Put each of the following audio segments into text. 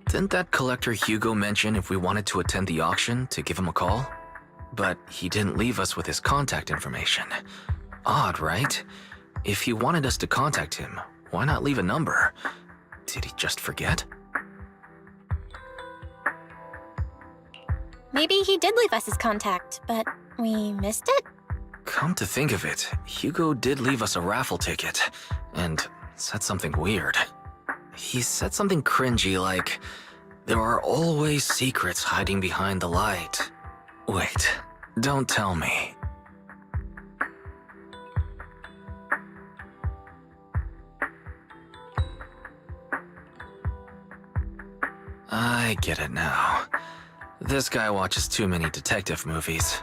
Didn't that collector Hugo mention if we wanted to attend the auction to give him a call? But he didn't leave us with his contact information. Odd, right? If he wanted us to contact him, why not leave a number? Did he just forget? Maybe he did leave us his contact, but we missed it? Come to think of it, Hugo did leave us a raffle ticket, and said something weird. He said something cringy like, "There are always secrets hiding behind the light." Wait, don't tell me. I get it now. This guy watches too many detective movies.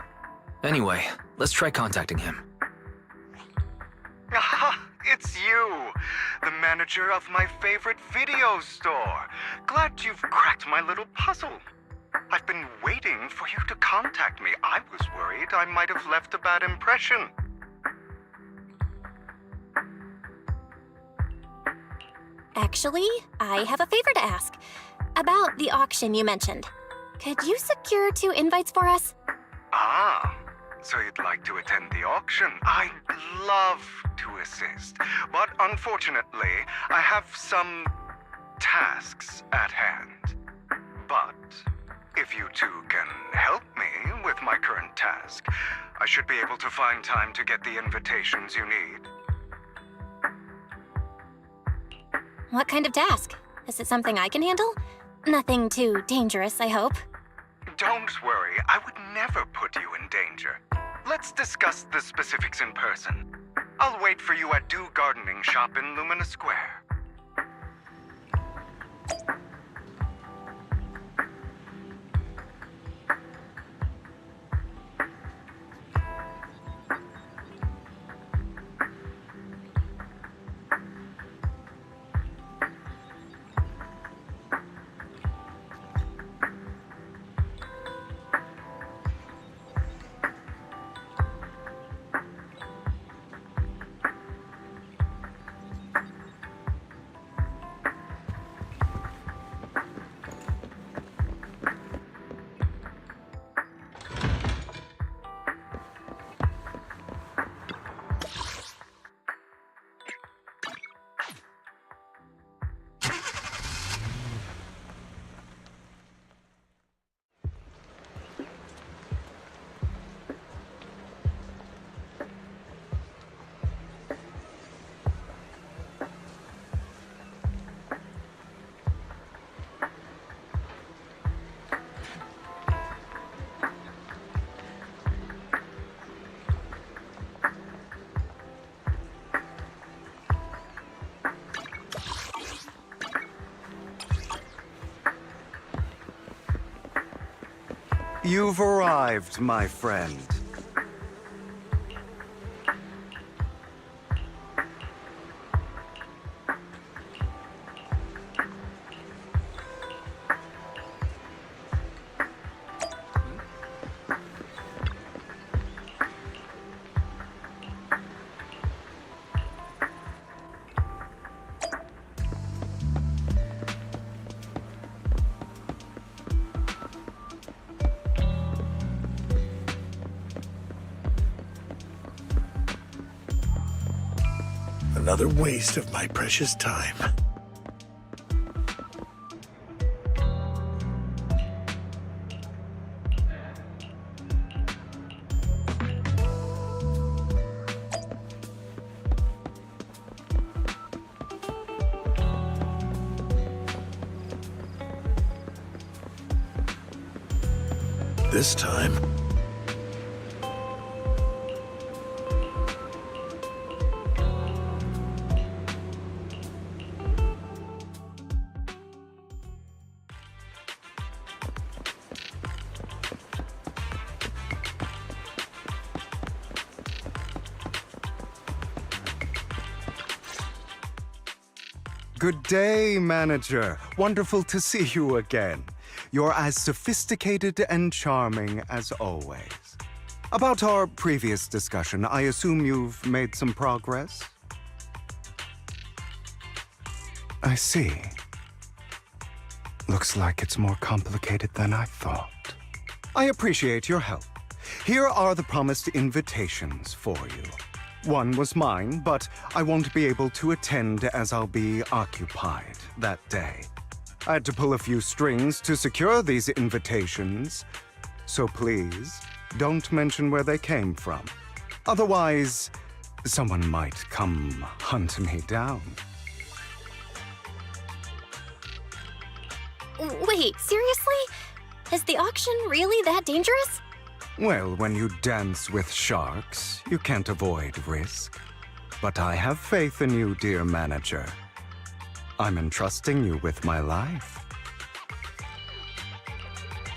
Anyway, let's try contacting him. Aha! It's you! The manager of my favorite video store. Glad you've cracked my little puzzle. I've been waiting for you to contact me. I was worried I might have left a bad impression. Actually, I have a favor to ask. About the auction you mentioned. Could you secure 2 invites for us? Ah, so you'd like to attend the auction? I'd love to assist, but unfortunately, I have some tasks at hand. But if you two can help me with my current task, I should be able to find time to get the invitations you need. What kind of task? Is it something I can handle? Nothing too dangerous, I hope. Don't worry, I would never put you in danger. Let's discuss the specifics in person. I'll wait for you at Do Gardening Shop in Lumina Square. You've arrived, my friend. Another waste of my precious time. This time, Good day, manager. Wonderful to see you again. You're as sophisticated and charming as always. About our previous discussion, I assume you've made some progress? I see. Looks like it's more complicated than I thought. I appreciate your help. Here are the promised invitations for you. One was mine, but I won't be able to attend as I'll be occupied that day. I had to pull a few strings to secure these invitations, so please don't mention where they came from. Otherwise, someone might come hunt me down. Wait, seriously? Is the auction really that dangerous? Well, when you dance with sharks, you can't avoid risk. But I have faith in you, dear manager. I'm entrusting you with my life.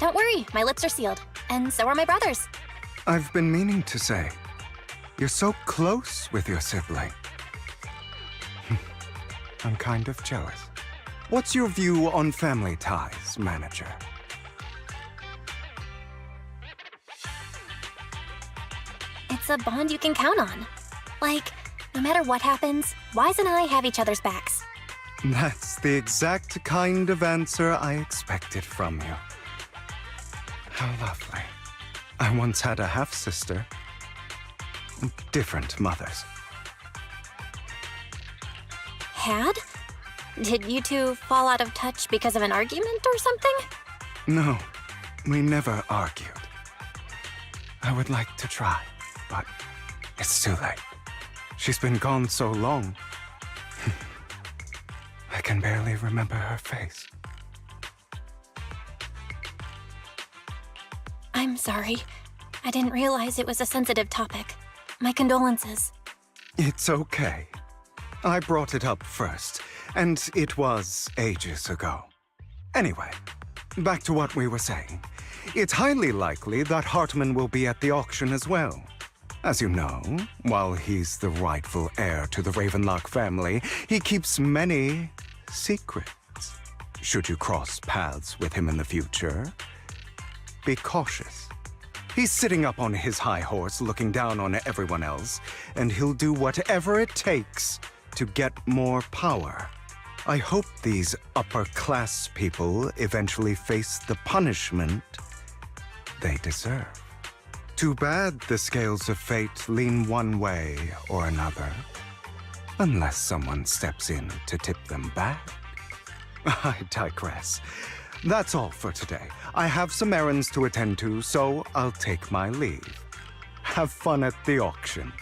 Don't worry, my lips are sealed. And so are my brothers. I've been meaning to say, you're so close with your sibling. I'm kind of jealous. What's your view on family ties, manager? It's a bond you can count on. Like, no matter what happens, Wise and I have each other's backs. That's the exact kind of answer I expected from you. How lovely. I once had a half-sister. Different mothers. Had? Did you two fall out of touch because of an argument or something? No, we never argued. I would like to try, but it's too late. She's been gone so long. I can barely remember her face. I'm sorry. I didn't realize it was a sensitive topic. My condolences. It's okay. I brought it up first, and it was ages ago. Anyway, back to what we were saying. It's highly likely that Hartman will be at the auction as well. As you know, while he's the rightful heir to the Ravenlock family, he keeps many secrets. Should you cross paths with him in the future, be cautious. He's sitting up on his high horse looking down on everyone else, and he'll do whatever it takes to get more power. I hope these upper-class people eventually face the punishment they deserve. Too bad the scales of fate lean one way or another, unless someone steps in to tip them back. I digress. That's all for today. I have some errands to attend to, so I'll take my leave. Have fun at the auction.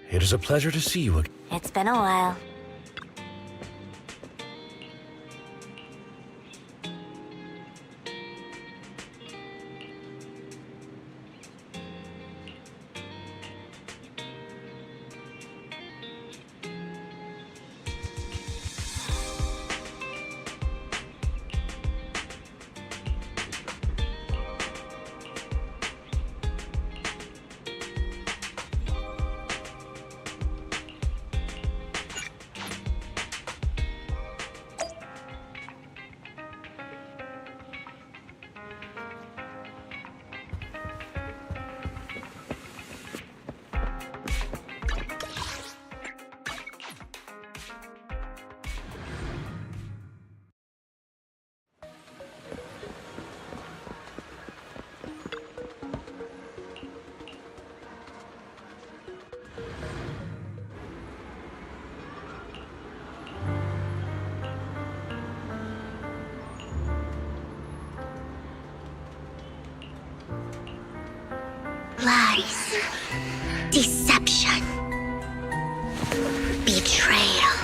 It is a pleasure to see you again. It's been a while. Lies, deception, betrayal.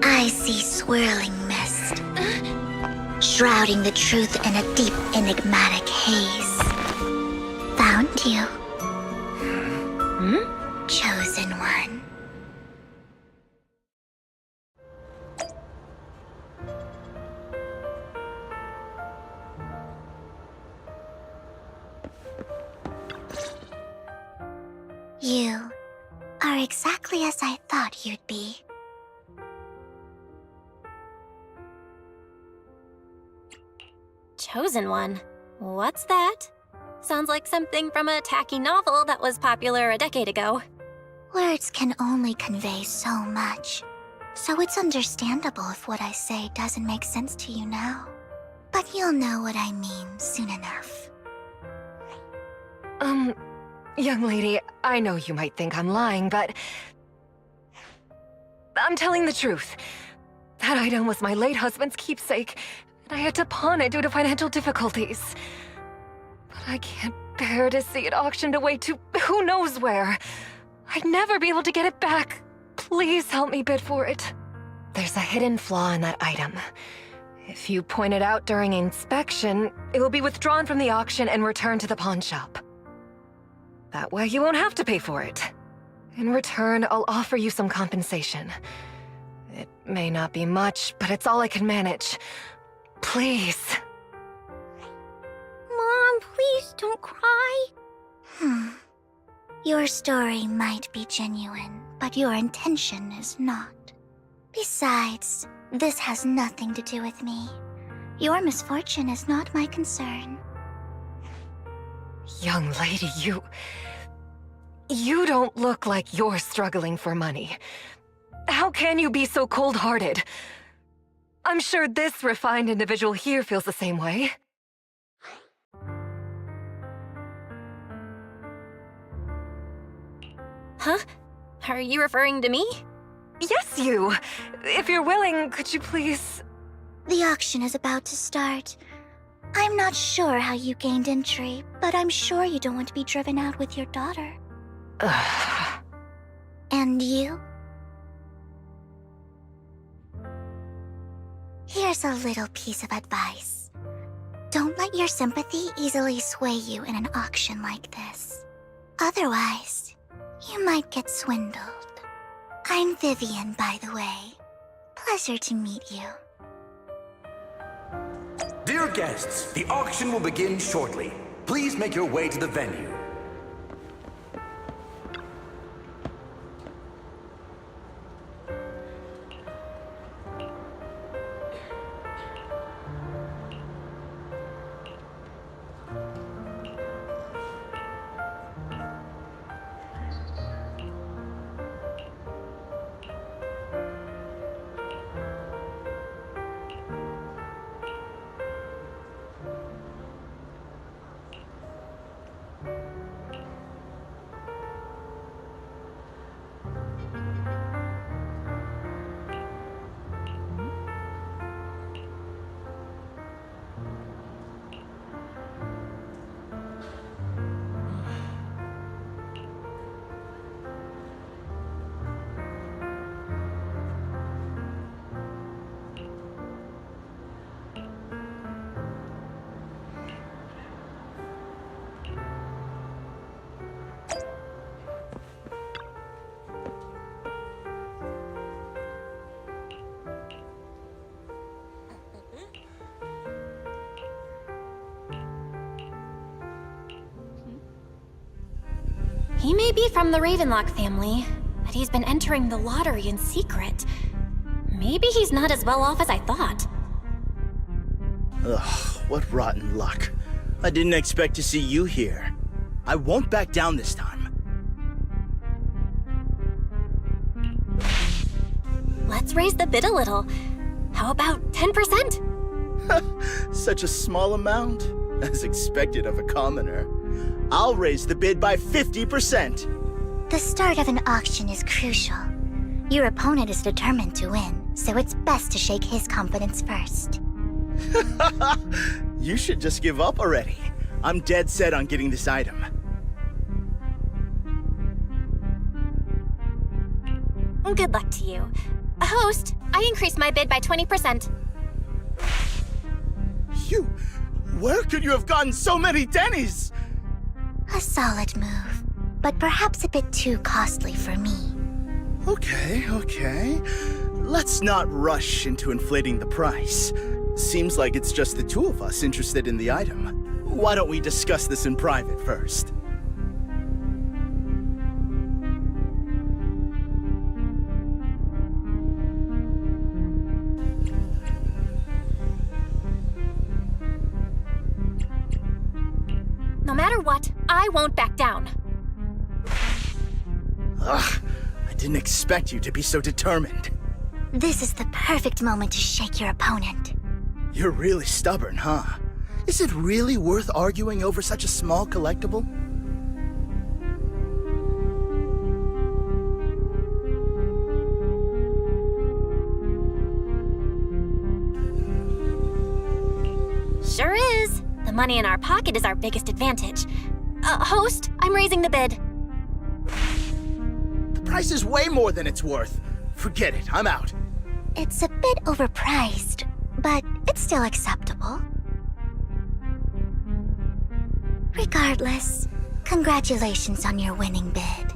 I see swirling mist, shrouding the truth in a deep, enigmatic haze. Found you. Chosen one. You are exactly as I thought you'd be. Chosen one? What's that? Sounds like something from a tacky novel that was popular a decade ago. Words can only convey so much, so it's understandable if what I say doesn't make sense to you now. But you'll know what I mean soon enough. Young lady, I know you might think I'm lying, but I'm telling the truth. That item was my late husband's keepsake, and I had to pawn it due to financial difficulties. But I can't bear to see it auctioned away to who knows where. I'd never be able to get it back. Please help me bid for it. There's a hidden flaw in that item. If you point it out during inspection, it will be withdrawn from the auction and returned to the pawn shop. That way you won't have to pay for it. In return, I'll offer you some compensation. It may not be much, but it's all I can manage. Please. Mom, please don't cry. Your story might be genuine, but your intention is not. Besides, this has nothing to do with me. Your misfortune is not my concern. Young lady, you don't look like you're struggling for money. How can you be so cold-hearted? I'm sure this refined individual here feels the same way. Huh? Are you referring to me? Yes, you! If you're willing, could you please... The auction is about to start. I'm not sure how you gained entry, but I'm sure you don't want to be driven out with your daughter. And you? Here's a little piece of advice. Don't let your sympathy easily sway you in an auction like this. Otherwise, you might get swindled. I'm Vivian, by the way. Pleasure to meet you. Dear guests, the auction will begin shortly. Please make your way to the venue. He may be from the Ravenlock family, but he's been entering the lottery in secret. Maybe he's not as well off as I thought. Ugh, what rotten luck. I didn't expect to see you here. I won't back down this time. Let's raise the bid a little. How about 10%? Such a small amount, as expected of a commoner. I'll raise the bid by 50%. The start of an auction is crucial. Your opponent is determined to win, so it's best to shake his confidence first. You should just give up already. I'm dead set on getting this item. Good luck to you. Host, I increased my bid by 20%. Where could you have gotten so many Denny's? A solid move, but perhaps a bit too costly for me. Okay. Let's not rush into inflating the price. Seems like it's just the two of us interested in the item. Why don't we discuss this in private first? No matter what, I won't back down. Ugh, I didn't expect you to be so determined. This is the perfect moment to shake your opponent. You're really stubborn, huh? Is it really worth arguing over such a small collectible? Sure is. The money in our pocket is our biggest advantage. Host, I'm raising the bid. The price is way more than it's worth. Forget it, I'm out. It's a bit overpriced, but it's still acceptable. Regardless, congratulations on your winning bid.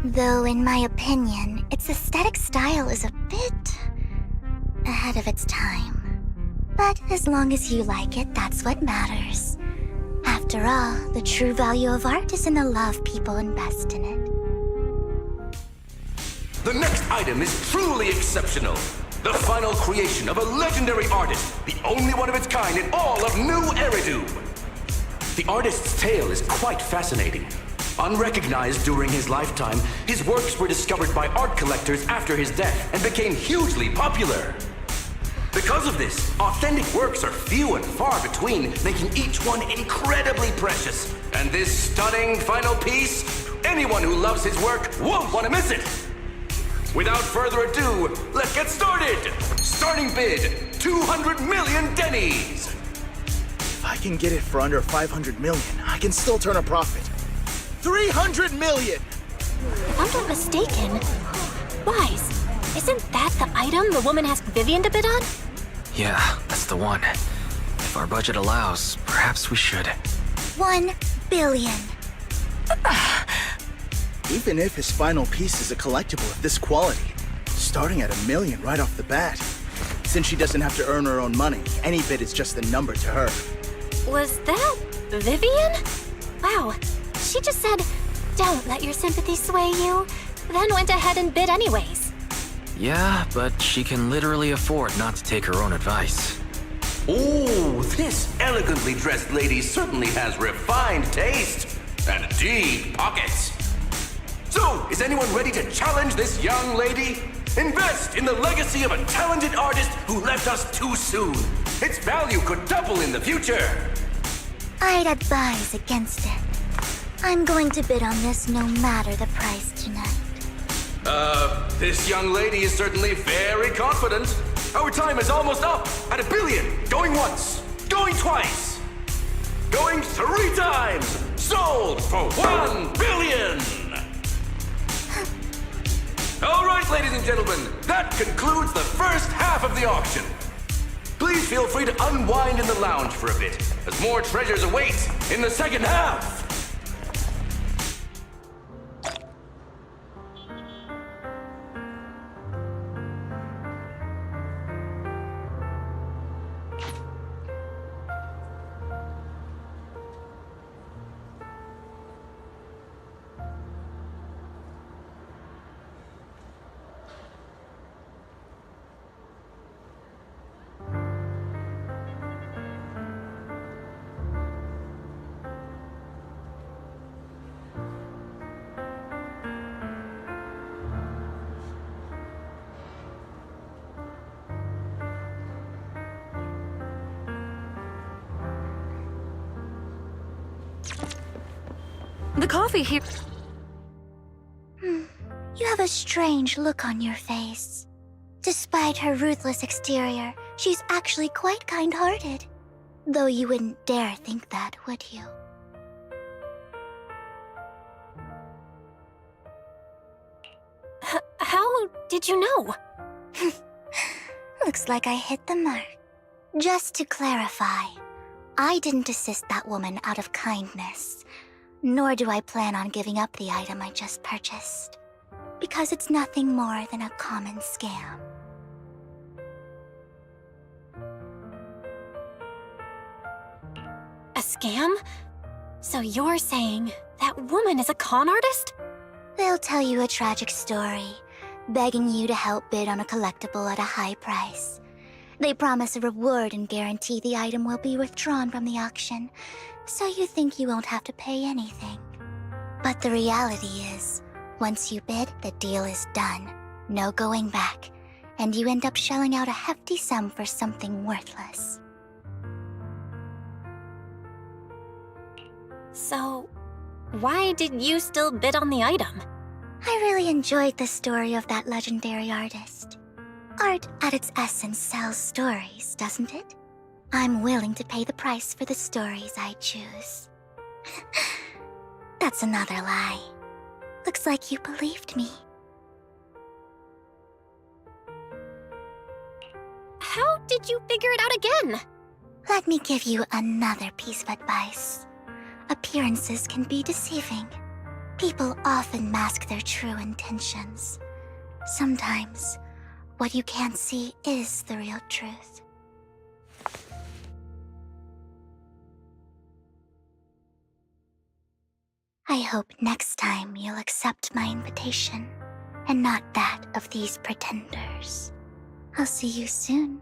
Though, in my opinion, its aesthetic style is a bit ahead of its time. But as long as you like it, that's what matters. After all, the true value of art is in the love people invest in it. The next item is truly exceptional. The final creation of a legendary artist, the only one of its kind in all of New Eridu. The artist's tale is quite fascinating. Unrecognized during his lifetime, his works were discovered by art collectors after his death and became hugely popular. Because of this, authentic works are few and far between, making each one incredibly precious. And this stunning final piece, anyone who loves his work won't want to miss it. Without further ado, let's get started! Starting bid, 200 million Denny's! If I can get it for under 500 million, I can still turn a profit. 300 million! If I'm not mistaken, Wise, isn't that the item the woman asked Vivian to bid on? Yeah, that's the one. If our budget allows, perhaps we should. 1 billion. Even if his final piece is a collectible of this quality, starting at $1 million right off the bat. Since she doesn't have to earn her own money, any bid is just a number to her. Was that Vivian? Wow, she just said, "Don't let your sympathy sway you," then went ahead and bid anyways. Yeah, but she can literally afford not to take her own advice. Ooh, this elegantly dressed lady certainly has refined taste and deep pockets. So, is anyone ready to challenge this young lady? Invest in the legacy of a talented artist who left us too soon. Its value could double in the future. I'd advise against it. I'm going to bid on this no matter the price tonight. This young lady is certainly very confident. Our time is almost up at $1 billion. Going once, going twice, going 3 times. Sold for $1 billion. All right, ladies and gentlemen, that concludes the first half of the auction. Please feel free to unwind in the lounge for a bit, as more treasures await in the second half. The coffee here. You have a strange look on your face. Despite her ruthless exterior, she's actually quite kind-hearted. Though you wouldn't dare think that, would you? How did you know? Looks like I hit the mark. Just to clarify, I didn't assist that woman out of kindness, nor do I plan on giving up the item I just purchased, because it's nothing more than a common scam. A scam? So you're saying that woman is a con artist? They'll tell you a tragic story, begging you to help bid on a collectible at a high price. They promise a reward and guarantee the item will be withdrawn from the auction, so you think you won't have to pay anything. But the reality is, once you bid, the deal is done. No going back, and you end up shelling out a hefty sum for something worthless. So, why did you still bid on the item? I really enjoyed the story of that legendary artist. Art, at its essence, sells stories, doesn't it? I'm willing to pay the price for the stories I choose. That's another lie. Looks like you believed me. How did you figure it out again? Let me give you another piece of advice. Appearances can be deceiving. People often mask their true intentions. Sometimes, what you can't see is the real truth. I hope next time you'll accept my invitation, and not that of these pretenders. I'll see you soon,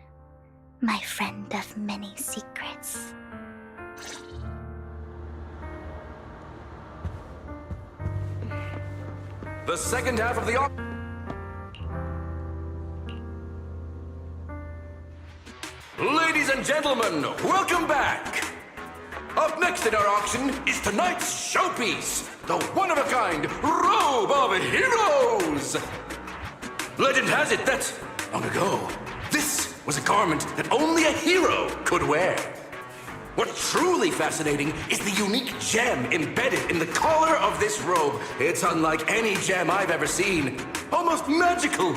my friend of many secrets. The second half of the Ladies and gentlemen, welcome back! Up next in our auction is tonight's showpiece, the one-of-a-kind Robe of Heroes! Legend has it that, long ago, this was a garment that only a hero could wear. What's truly fascinating is the unique gem embedded in the collar of this robe. It's unlike any gem I've ever seen. Almost magical.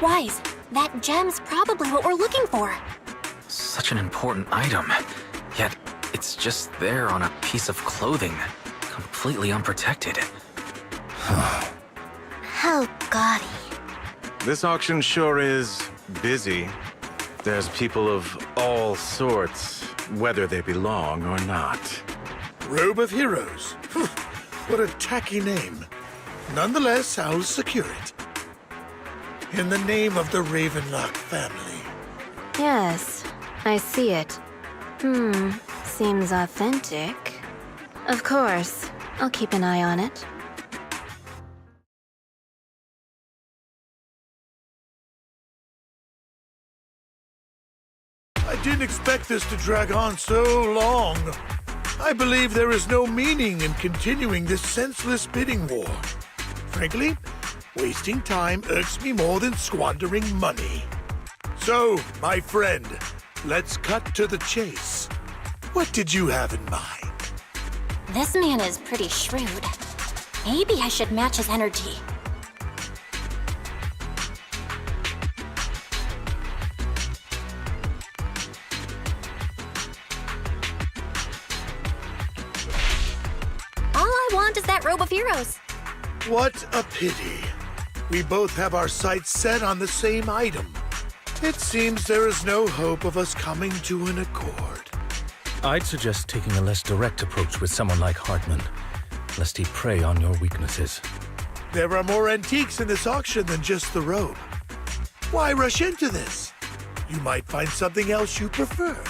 Wise, that gem's probably what we're looking for. Such an important item, yet it's just there on a piece of clothing, completely unprotected. How gaudy. This auction sure is busy. There's people of all sorts, whether they belong or not. Robe of Heroes. What a tacky name. Nonetheless, I'll secure it. In the name of the Ravenlock family. Yes, I see it. Seems authentic. Of course, I'll keep an eye on it. I didn't expect this to drag on so long. I believe there is no meaning in continuing this senseless bidding war. Frankly, wasting time irks me more than squandering money. So, my friend, let's cut to the chase. What did you have in mind? This man is pretty shrewd. Maybe I should match his energy. All I want is that Robe of Heroes. What a pity. We both have our sights set on the same item. It seems there is no hope of us coming to an accord. I'd suggest taking a less direct approach with someone like Hartman, lest he prey on your weaknesses. There are more antiques in this auction than just the robe. Why rush into this? You might find something else you prefer.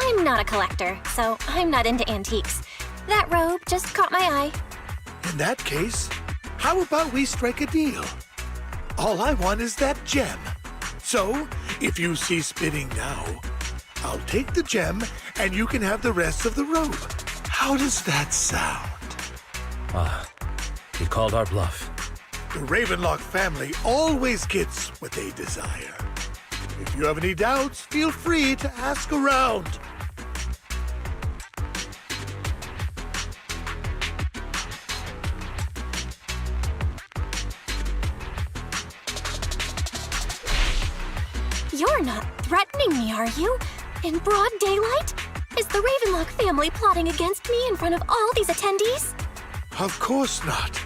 I'm not a collector, so I'm not into antiques. That robe just caught my eye. In that case, how about we strike a deal? All I want is that gem. So, if you cease bidding now, I'll take the gem and you can have the rest of the robe. How does that sound? He called our bluff. The Ravenlock family always gets what they desire. If you have any doubts, feel free to ask around. You're not threatening me, are you? In broad daylight? Is the Ravenlock family plotting against me in front of all these attendees? Of course not.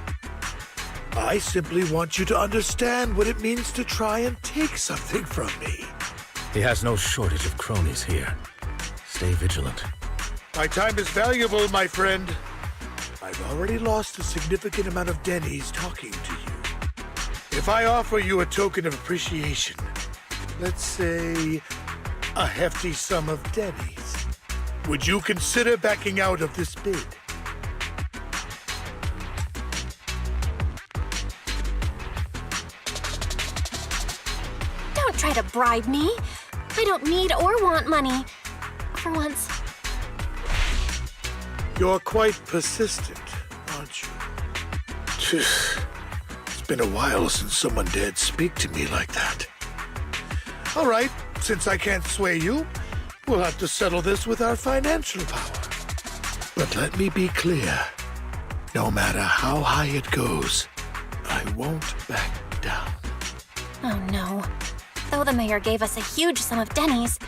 I simply want you to understand what it means to try and take something from me. He has no shortage of cronies here. Stay vigilant. My time is valuable, my friend. I've already lost a significant amount of Denny's talking to you. If I offer you a token of appreciation, let's say a hefty sum of Denny's, would you consider backing out of this bid? Don't try to bribe me. I don't need or want money. For once. You're quite persistent, aren't you? It's been a while since someone dared speak to me like that. All right, since I can't sway you, we'll have to settle this with our financial power. But let me be clear. No matter how high it goes, I won't back down. Oh no. Though the mayor gave us a huge sum of Denny's,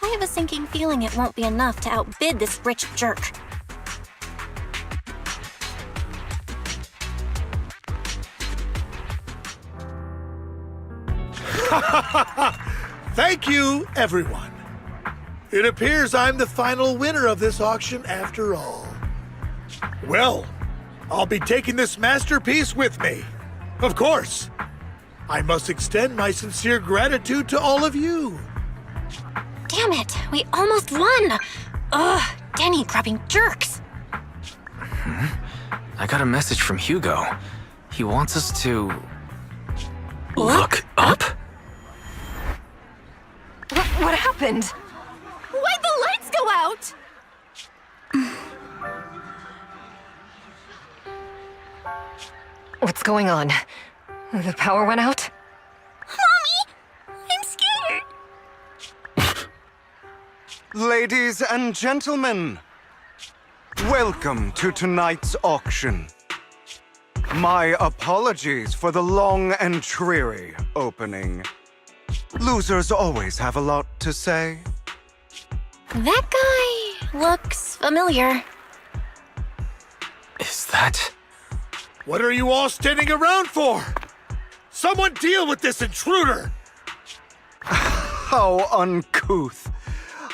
I have a sinking feeling it won't be enough to outbid this rich jerk. Thank you, everyone. It appears I'm the final winner of this auction after all. Well, I'll be taking this masterpiece with me. Of course. I must extend my sincere gratitude to all of you. Damn it, we almost won! Ugh, Denny grubbing jerks. I got a message from Hugo. He wants us to... Look up? What happened? Why'd the lights go out? What's going on? The power went out? Mommy! I'm scared! Ladies and gentlemen, welcome to tonight's auction. My apologies for the long and dreary opening. Losers always have a lot to say. That guy looks familiar. Is that... What are you all standing around for? Someone deal with this intruder! How uncouth.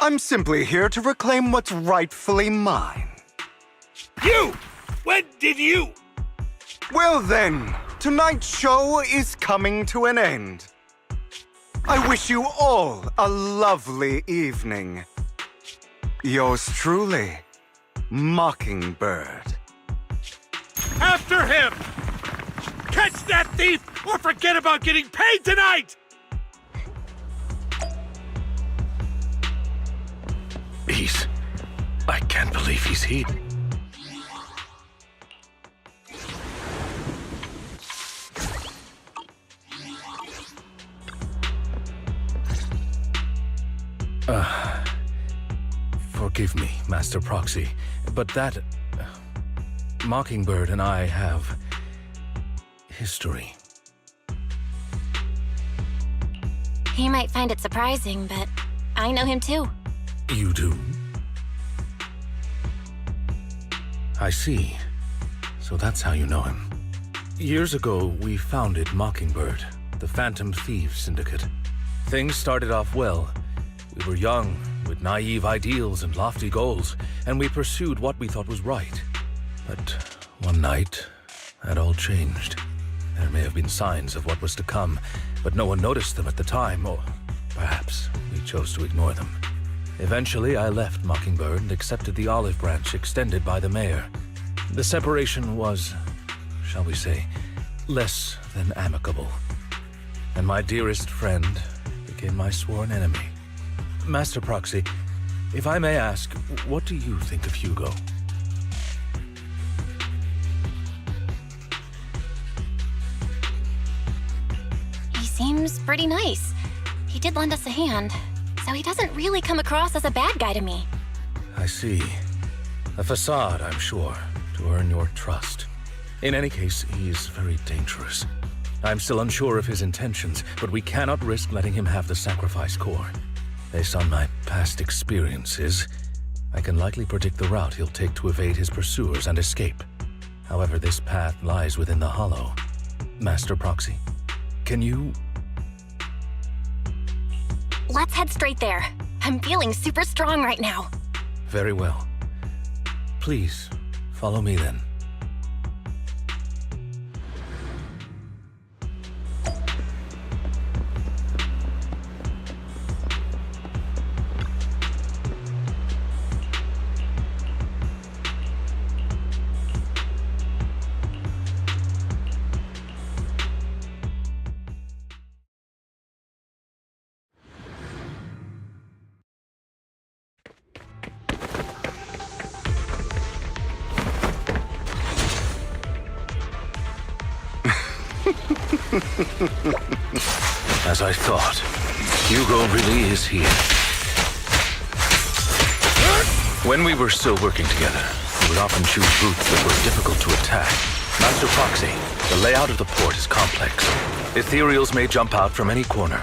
I'm simply here to reclaim what's rightfully mine. You! When did you? Well then, tonight's show is coming to an end. I wish you all a lovely evening. Yours truly, Mockingbird. After him! Catch that thief or forget about getting paid tonight! I can't believe he's here. Forgive me, Master Proxy, but that... Mockingbird and I have... history. He might find it surprising, but I know him too. You do? I see. So that's how you know him. Years ago, we founded Mockingbird, the Phantom Thieves Syndicate. Things started off well. We were young, with naive ideals and lofty goals, and we pursued what we thought was right. But one night, that all changed. There may have been signs of what was to come, but no one noticed them at the time, or perhaps we chose to ignore them. Eventually, I left Mockingbird and accepted the olive branch extended by the mayor. The separation was, shall we say, less than amicable. And my dearest friend became my sworn enemy. Master Proxy, if I may ask, what do you think of Hugo? He seems pretty nice. he did lend us a hand, so he doesn't really come across as a bad guy to me. I see. A facade, I'm sure, to earn your trust. In any case, he is very dangerous. I'm still unsure of his intentions, but we cannot risk letting him have the sacrifice core. Based on my past experiences, I can likely predict the route he'll take to evade his pursuers and escape. However, this path lies within the Hollow. Master Proxy, can you... Let's head straight there. I'm feeling super strong right now. Very well. Please, follow me then. As I thought, Hugo really is here. When we were still working together, we would often choose routes that were difficult to attack. Master Proxy, the layout of the port is complex. Ethereals may jump out from any corner.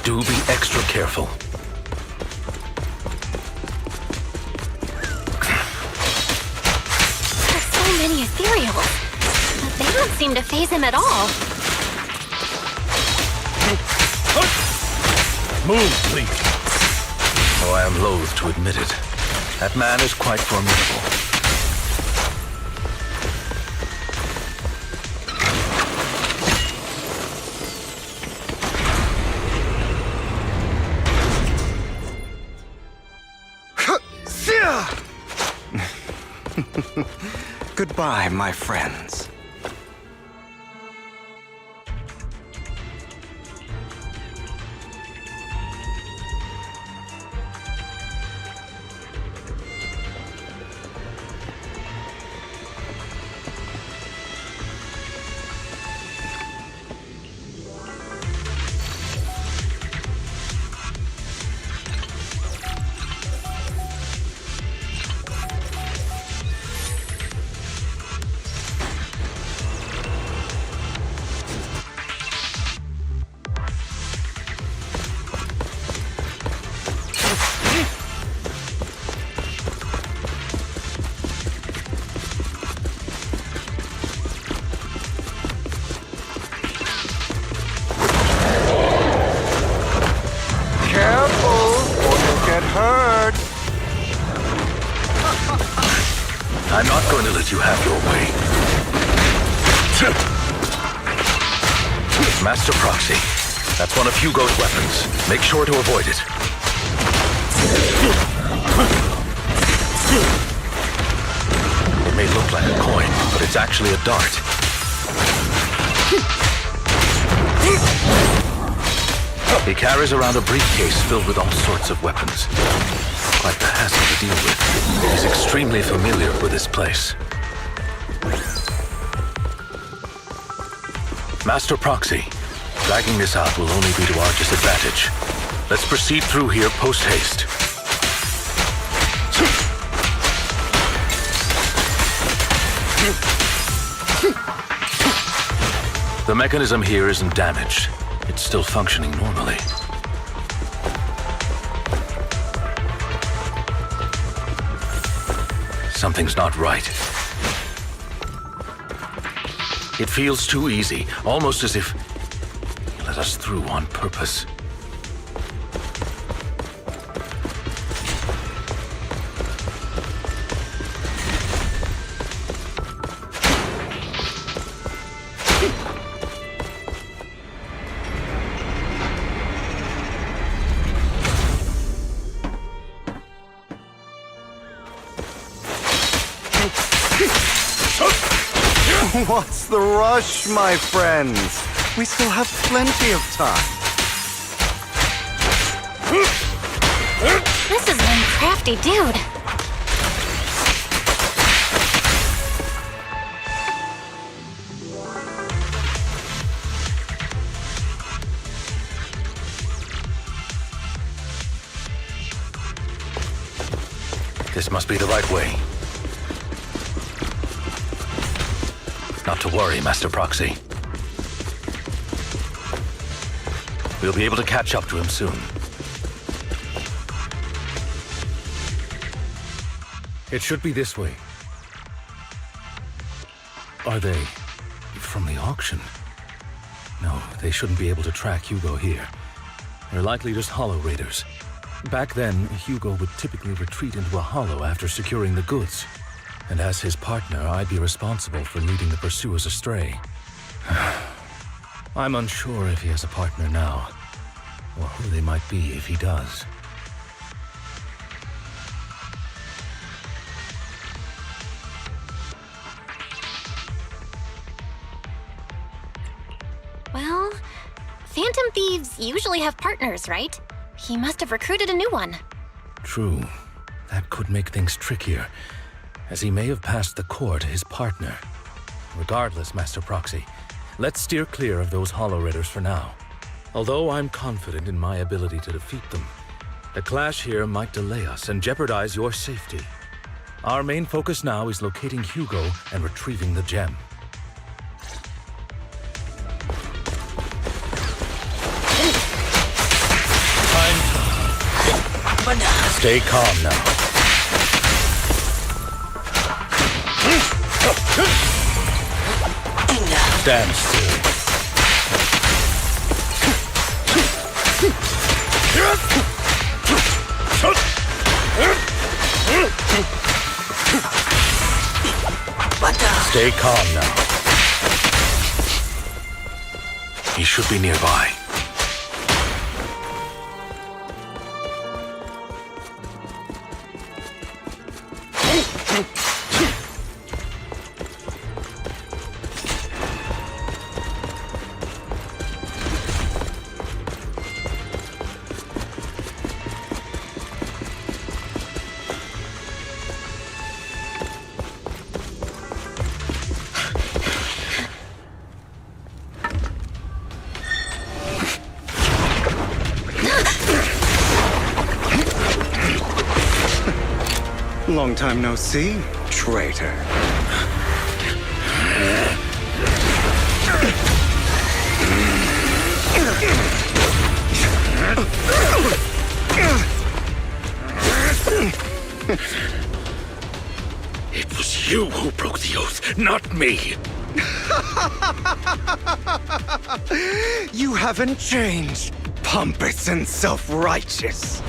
Do be extra careful. Many ethereals, but they don't seem to faze him at all. Move, please. Oh, I am loath to admit it. That man is quite formidable. Goodbye, my friends. I'm not going to let you have your way. Master Proxy, that's one of Hugo's weapons. Make sure to avoid it. It may look like a coin, but it's actually a dart. He carries around a briefcase filled with all sorts of weapons. Quite the hassle to deal with. He's extremely familiar with this place. Master Proxy, dragging this out will only be to our disadvantage. Let's proceed through here post-haste. The mechanism here isn't damaged. It's still functioning normally. Something's not right. It feels too easy, almost as if he let us through on purpose. What's the rush, my friends? We still have plenty of time. This is one crafty dude. This must be the right way. Not to worry, Master Proxy. We'll be able to catch up to him soon. It should be this way. Are they from the auction? No, they shouldn't be able to track Hugo here. They're likely just hollow raiders. Back then, Hugo would typically retreat into a hollow after securing the goods. And as his partner, I'd be responsible for leading the pursuers astray. I'm unsure if he has a partner now, or who they might be if he does. Well, Phantom Thieves usually have partners, right? He must have recruited a new one. True. That could make things trickier, as he may have passed the core to his partner. Regardless, Master Proxy, let's steer clear of those Hollow Raiders for now. Although I'm confident in my ability to defeat them, the clash here might delay us and jeopardize your safety. Our main focus now is locating Hugo and retrieving the gem. Stay calm now. Stand still. Stay calm now. He should be nearby. Long time no see, traitor. It was you who broke the oath, not me. You haven't changed, pompous and self-righteous.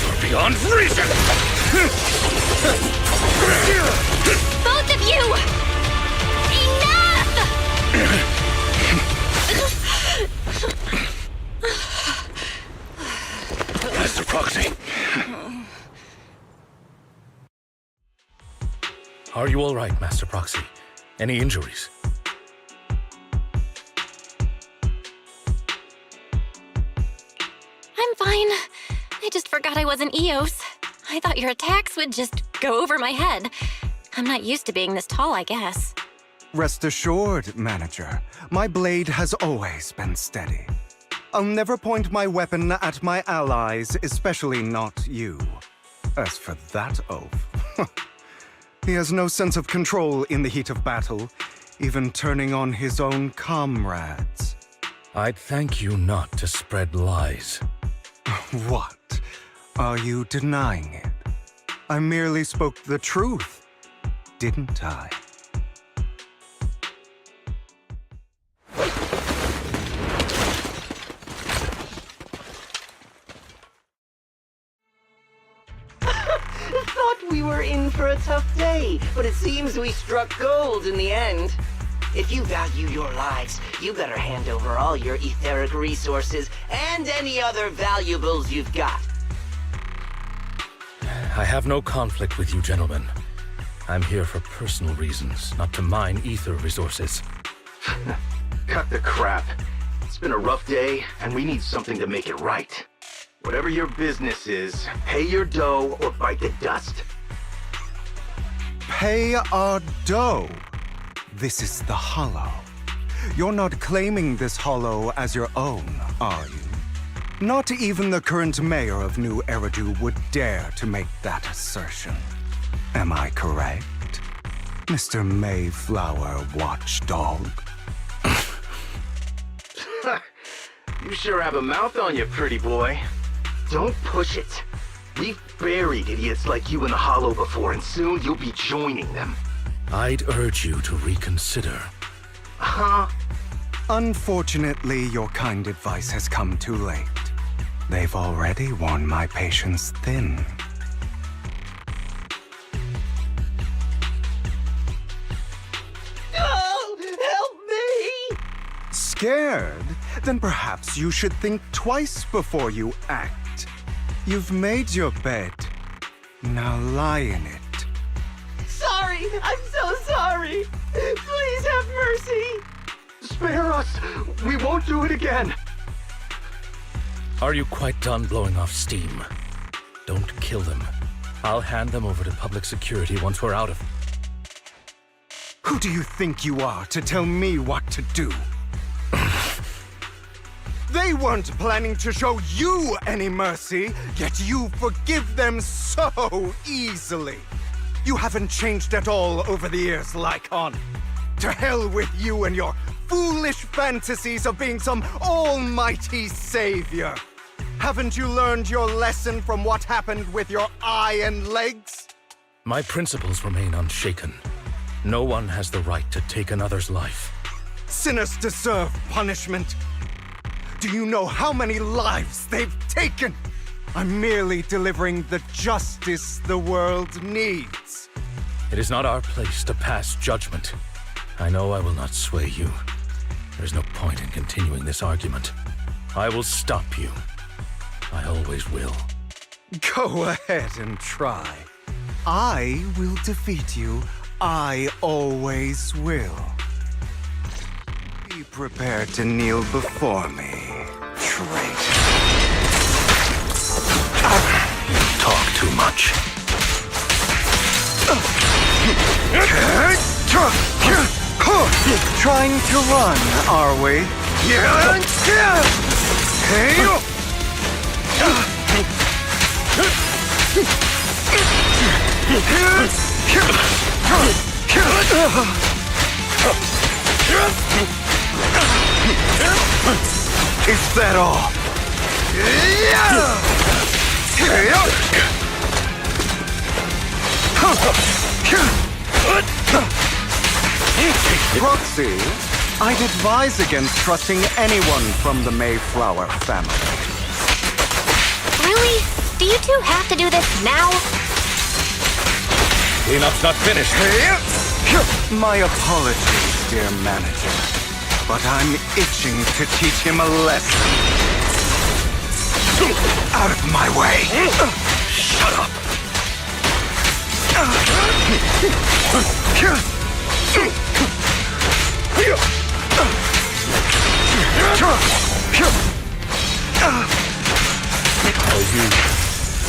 You're beyond reason! Both of you! Enough! Master Proxy. Are you all right, Master Proxy? Any injuries? I'm fine. I just forgot I wasn't Eos. I thought your attacks would just go over my head. I'm not used to being this tall, I guess. Rest assured, Manager, my blade has always been steady. I'll never point my weapon at my allies, especially not you. As for that oath, he has no sense of control in the heat of battle, even turning on his own comrades. I'd thank you not to spread lies. What? Are you denying it? I merely spoke the truth, didn't I? Thought we were in for a tough day, but it seems we struck gold in the end. If you value your lives, you better hand over all your etheric resources and any other valuables you've got. I have no conflict with you, gentlemen. I'm here for personal reasons, not to mine ether resources. Cut the crap. It's been a rough day, and we need something to make it right. Whatever your business is, pay your dough or bite the dust. Pay our dough. This is the Hollow. You're not claiming this Hollow as your own, are you? Not even the current mayor of New Eridu would dare to make that assertion. Am I correct, Mr. Mayflower Watchdog? You sure have a mouth on you, pretty boy. Don't push it. We've buried idiots like you in the Hollow before, and soon you'll be joining them. I'd urge you to reconsider. Huh? Unfortunately, your kind advice has come too late. They've already worn my patience thin. Oh, help me! Scared? Then perhaps you should think twice before you act. You've made your bed. Now lie in it. Sorry! I'm so sorry! Please have mercy! Spare us! We won't do it again! Are you quite done blowing off steam? Don't kill them. I'll hand them over to public security once we're out of... Who do you think you are to tell me what to do? They weren't planning to show you any mercy, yet you forgive them so easily. You haven't changed at all over the years, Lycon. To hell with you and your foolish fantasies of being some almighty savior. Haven't you learned your lesson from what happened with your eye and legs? My principles remain unshaken. No one has the right to take another's life. Sinners deserve punishment. Do you know how many lives they've taken? I'm merely delivering the justice the world needs. It is not our place to pass judgment. I know I will not sway you. There's no point in continuing this argument. I will stop you. I always will. Go ahead and try. I will defeat you. I always will. Be prepared to kneel before me, traitor. You talk too much. Trying to run, are we? Is that all? Proxy, I'd advise against trusting anyone from the Mayflower family. Really? Do you two have to do this now? Cleanup's not finished. My apologies, dear manager, but I'm itching to teach him a lesson. Out of my way! Shut up!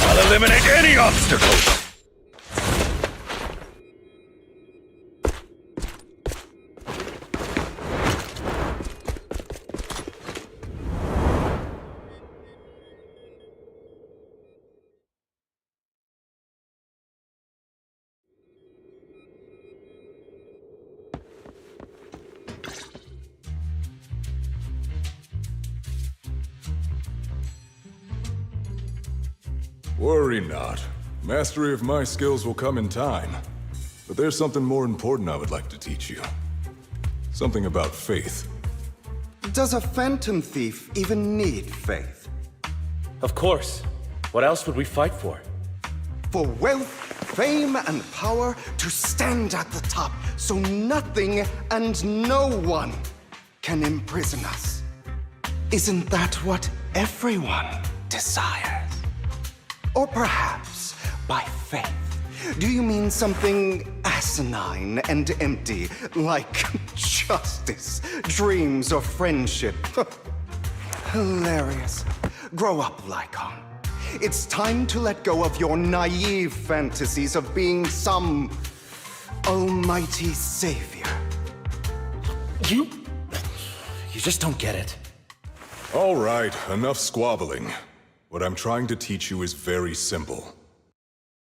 I'll eliminate any obstacle! Worry not. Mastery of my skills will come in time. But there's something more important I would like to teach you. Something about faith. Does a phantom thief even need faith? Of course. What else would we fight for? For wealth, fame, and power to stand at the top so nothing and no one can imprison us. Isn't that what everyone desires? Or perhaps, by faith, do you mean something asinine and empty, like justice, dreams, or friendship? Hilarious. Grow up, Lycon. It's time to let go of your naive fantasies of being some almighty savior. You just don't get it. All right, enough squabbling. What I'm trying to teach you is very simple.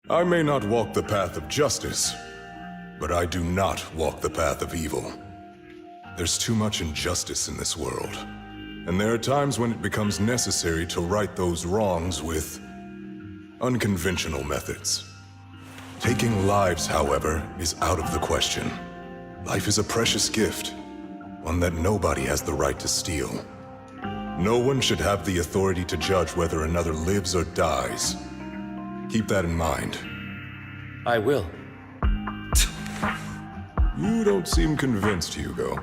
I may not walk the path of justice, but I do not walk the path of evil. There's too much injustice in this world, and there are times when it becomes necessary to right those wrongs with unconventional methods. Taking lives, however, is out of the question. Life is a precious gift, one that nobody has the right to steal. No one should have the authority to judge whether another lives or dies. Keep that in mind. I will. You don't seem convinced, Hugo.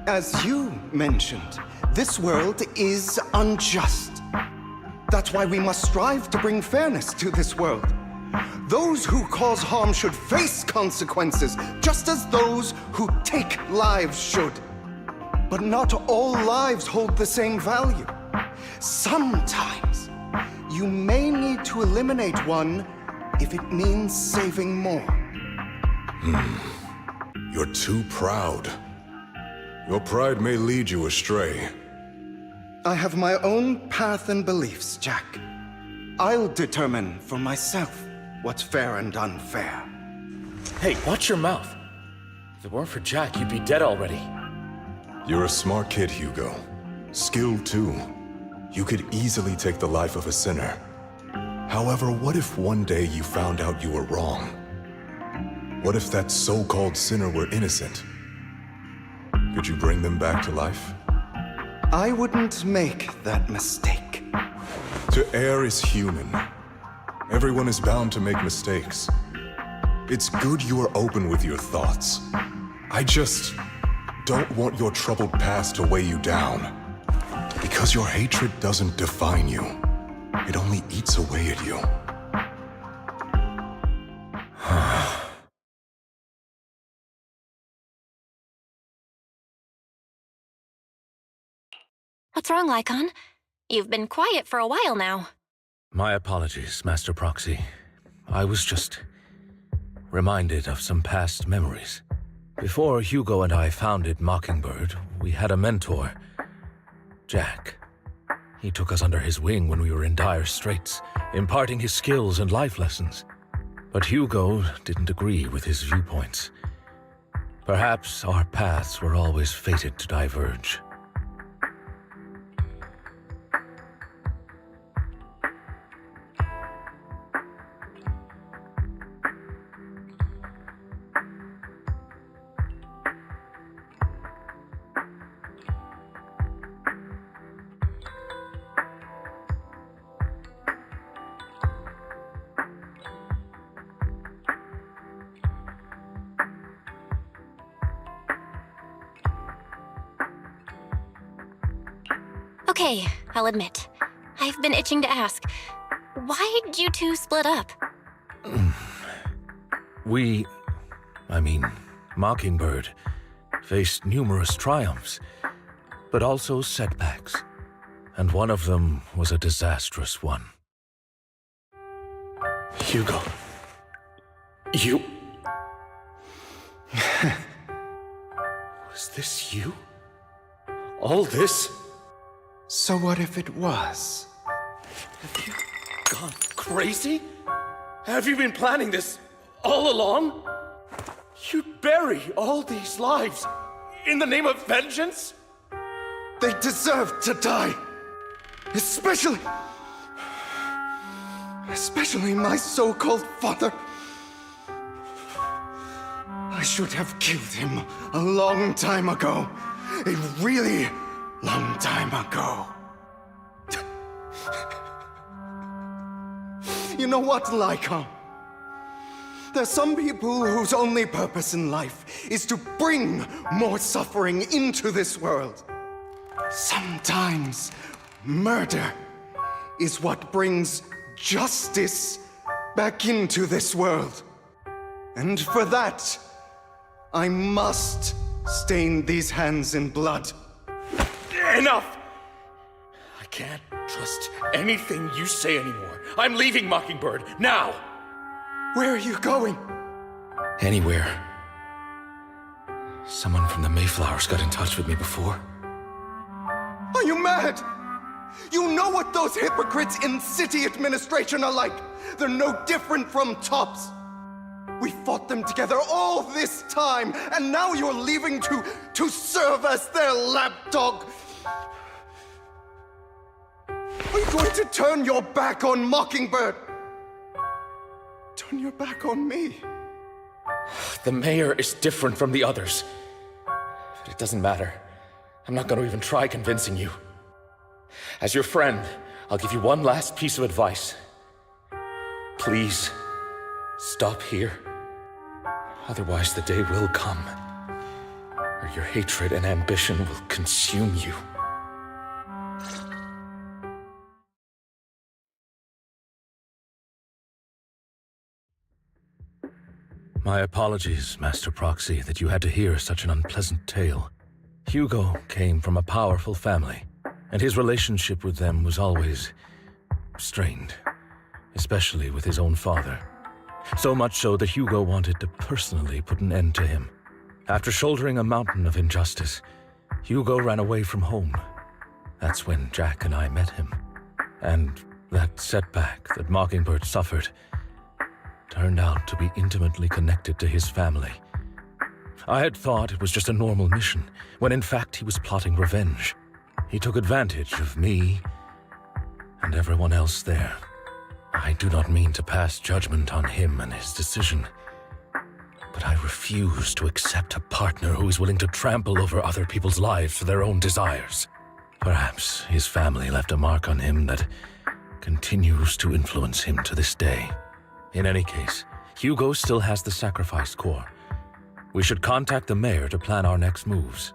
As you mentioned, this world is unjust. That's why we must strive to bring fairness to this world. Those who cause harm should face consequences, just as those who take lives should. But not all lives hold the same value. Sometimes, you may need to eliminate one if it means saving more. You're too proud. Your pride may lead you astray. I have my own path and beliefs, Jack. I'll determine for myself what's fair and unfair. Hey, watch your mouth. If it weren't for Jack, you'd be dead already. You're a smart kid, Hugo. Skilled too. You could easily take the life of a sinner. However, what if one day you found out you were wrong? What if that so-called sinner were innocent? Could you bring them back to life? I wouldn't make that mistake. To err is human. Everyone is bound to make mistakes. It's good you are open with your thoughts. I just don't want your troubled past to weigh you down. Because your hatred doesn't define you. It only eats away at you. What's wrong, Lycon? You've been quiet for a while now. My apologies, Master Proxy. I was just reminded of some past memories. Before Hugo and I founded Mockingbird, we had a mentor, Jack. He took us under his wing when we were in dire straits, imparting his skills and life lessons. But Hugo didn't agree with his viewpoints. Perhaps our paths were always fated to diverge. Okay, I'll admit. I've been itching to ask. Why'd you two split up? Mockingbird, faced numerous triumphs, but also setbacks. And one of them was a disastrous one. Hugo. You... Was this you? All this? So what if it was? Have you gone crazy? Have you been planning this all along? You'd bury all these lives in the name of vengeance? They deserve to die. Especially my so-called father. I should have killed him a long time ago. A really long time ago. You know what, Lycon? There's some people whose only purpose in life is to bring more suffering into this world. Sometimes murder is what brings justice back into this world. And for that, I must stain these hands in blood. Enough! I can't trust anything you say anymore. I'm leaving Mockingbird, now! Where are you going? Anywhere. Someone from the Mayflowers got in touch with me before. Are you mad? You know what those hypocrites in city administration are like. They're no different from tops. We fought them together all this time, and now you're leaving to serve as their lapdog. Are you going to turn your back on Mockingbird? Turn your back on me? The mayor is different from the others. But it doesn't matter. I'm not going to even try convincing you. As your friend, I'll give you one last piece of advice. Please, stop here. Otherwise, the day will come where your hatred and ambition will consume you. My apologies, Master Proxy, that you had to hear such an unpleasant tale. Hugo came from a powerful family, and his relationship with them was always strained, especially with his own father. So much so that Hugo wanted to personally put an end to him. After shouldering a mountain of injustice, Hugo ran away from home. That's when Jack and I met him. And that setback that Mockingbird suffered turned out to be intimately connected to his family. I had thought it was just a normal mission, when in fact he was plotting revenge. He took advantage of me and everyone else there. I do not mean to pass judgment on him and his decision, but I refuse to accept a partner who is willing to trample over other people's lives for their own desires. Perhaps his family left a mark on him that continues to influence him to this day. In any case, Hugo still has the sacrifice core. We should contact the mayor to plan our next moves.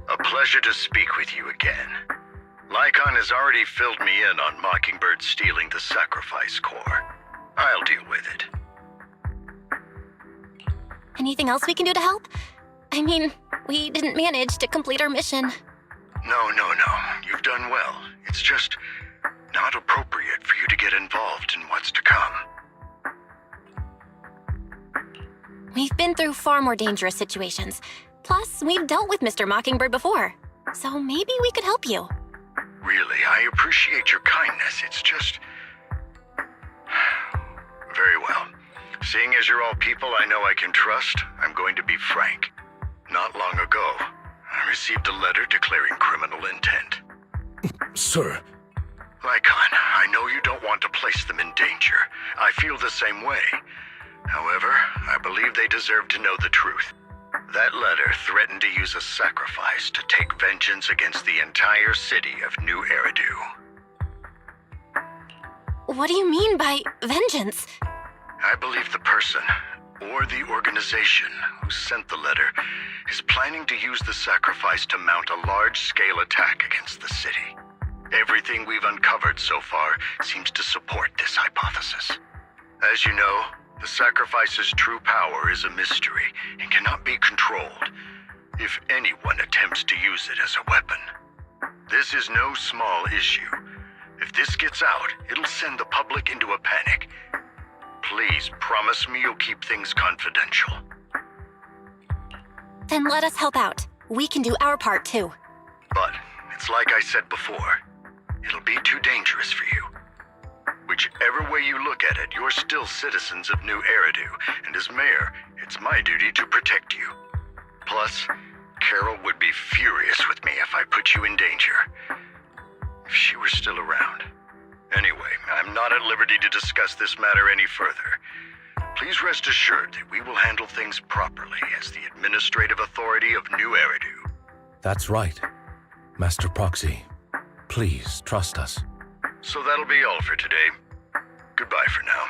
A pleasure to speak with you again. Lycon has already filled me in on Mockingbird stealing the sacrifice core. I'll deal with it. Anything else we can do to help? I mean, we didn't manage to complete our mission. No. You've done well. It's just not appropriate for you to get involved in what's to come. We've been through far more dangerous situations. Plus, we've dealt with Mr. Mockingbird before. So maybe we could help you. Really, I appreciate your kindness. It's just... Very well. Seeing as you're all people I know I can trust, I'm going to be frank. Not long ago, I received a letter declaring criminal intent. Sir. Lycon, I know you don't want to place them in danger. I feel the same way. However, I believe they deserve to know the truth. That letter threatened to use a sacrifice to take vengeance against the entire city of New Eridu. What do you mean by vengeance? I believe the person, or the organization, who sent the letter is planning to use the sacrifice to mount a large-scale attack against the city. Everything we've uncovered so far seems to support this hypothesis. As you know, the sacrifice's true power is a mystery and cannot be controlled if anyone attempts to use it as a weapon. This is no small issue. If this gets out, it'll send the public into a panic. Please promise me you'll keep things confidential. Then let us help out. We can do our part too. But it's like I said before, it'll be too dangerous for you. Whichever way you look at it, you're still citizens of New Eridu, and as mayor, it's my duty to protect you. Plus, Carol would be furious with me if I put you in danger. If she were still around. Anyway, I'm not at liberty to discuss this matter any further. Please rest assured that we will handle things properly as the administrative authority of New Eridu. That's right. Master Proxy, please trust us. So that'll be all for today. Goodbye for now.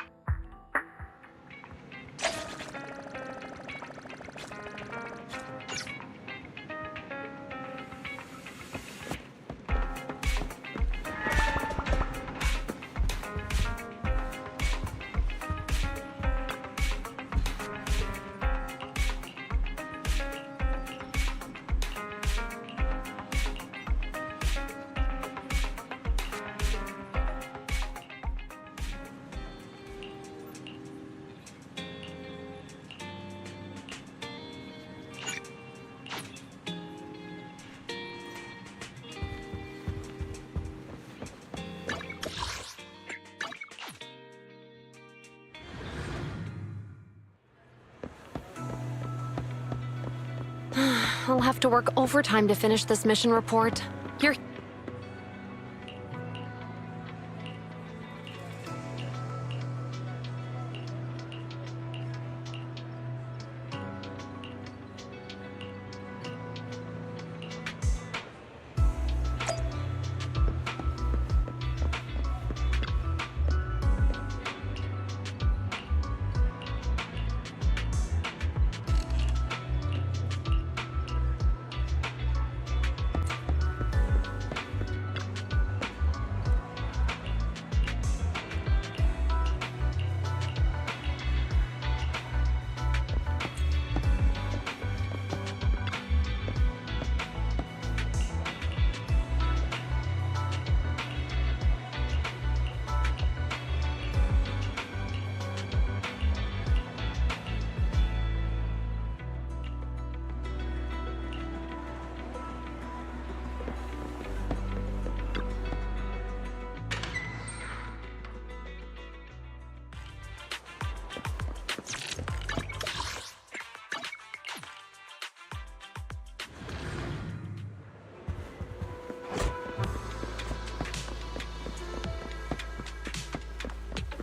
I'll have to work overtime to finish this mission report. You're...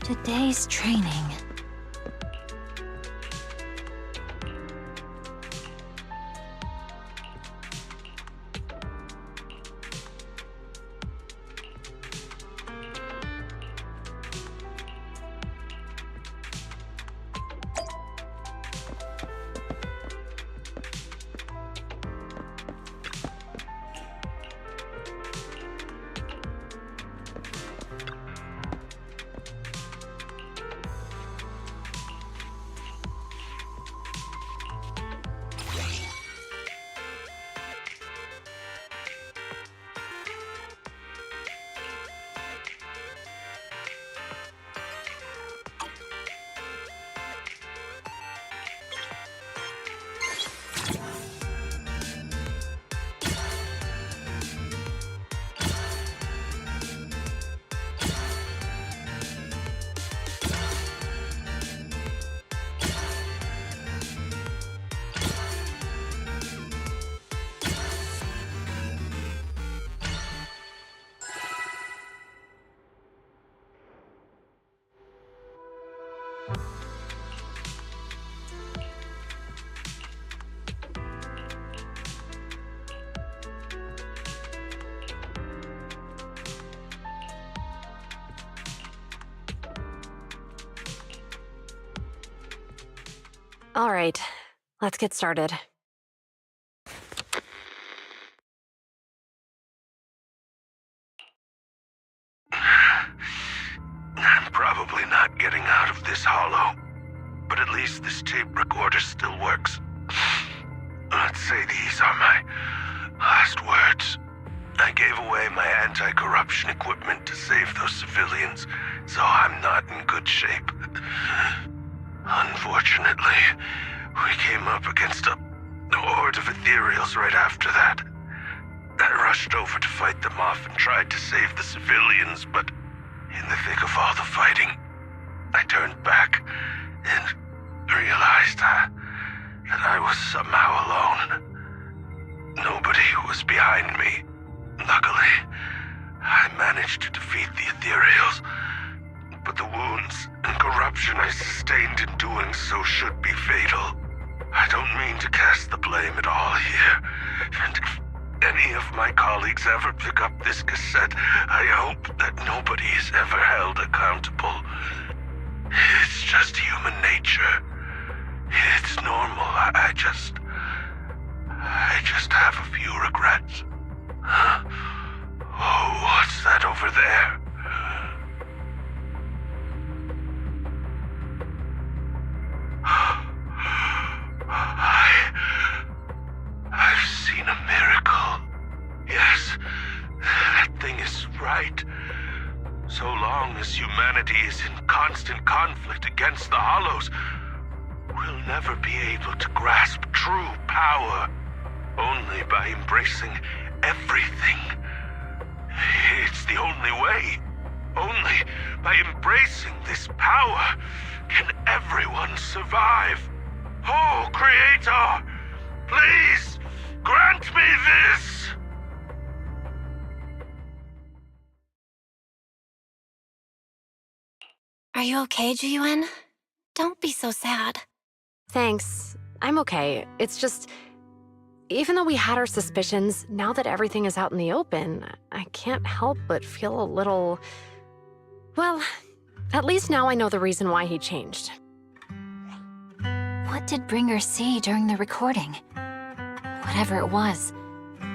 Today's training. All right, let's get started. I'm probably not getting out of this hollow, but at least this tape recorder still works. Let's say these are my last words. I gave away my anti-corruption equipment to save those civilians, so I'm not in good shape. Unfortunately, we came up against a horde of ethereals right after that. I rushed over to fight them off and tried to save the civilians, but in the thick of all the fighting, I turned back and realized that I was somehow alone. Nobody was behind me. Luckily, I managed to defeat the ethereals, but the wounds and corruption I sustained in doing so should be fatal. I don't mean to cast the blame at all here, and if any of my colleagues ever pick up this cassette, I hope that nobody is ever held accountable. It's just human nature. It's normal. I just have a few regrets. Oh, what's that over there? I've seen a miracle. Yes, that thing is right. So long as humanity is in constant conflict against the Hollows, we'll never be able to grasp true power. Only by embracing everything. It's the only way. Only by embracing this power can everyone survive. Oh, Creator, please Grant me this! Are you okay, Jiyuan? Don't be so sad. Thanks. I'm okay. It's just, even though we had our suspicions, now that everything is out in the open, I can't help but feel a little... Well, at least now I know the reason why he changed. What did Bringer see during the recording? Whatever it was,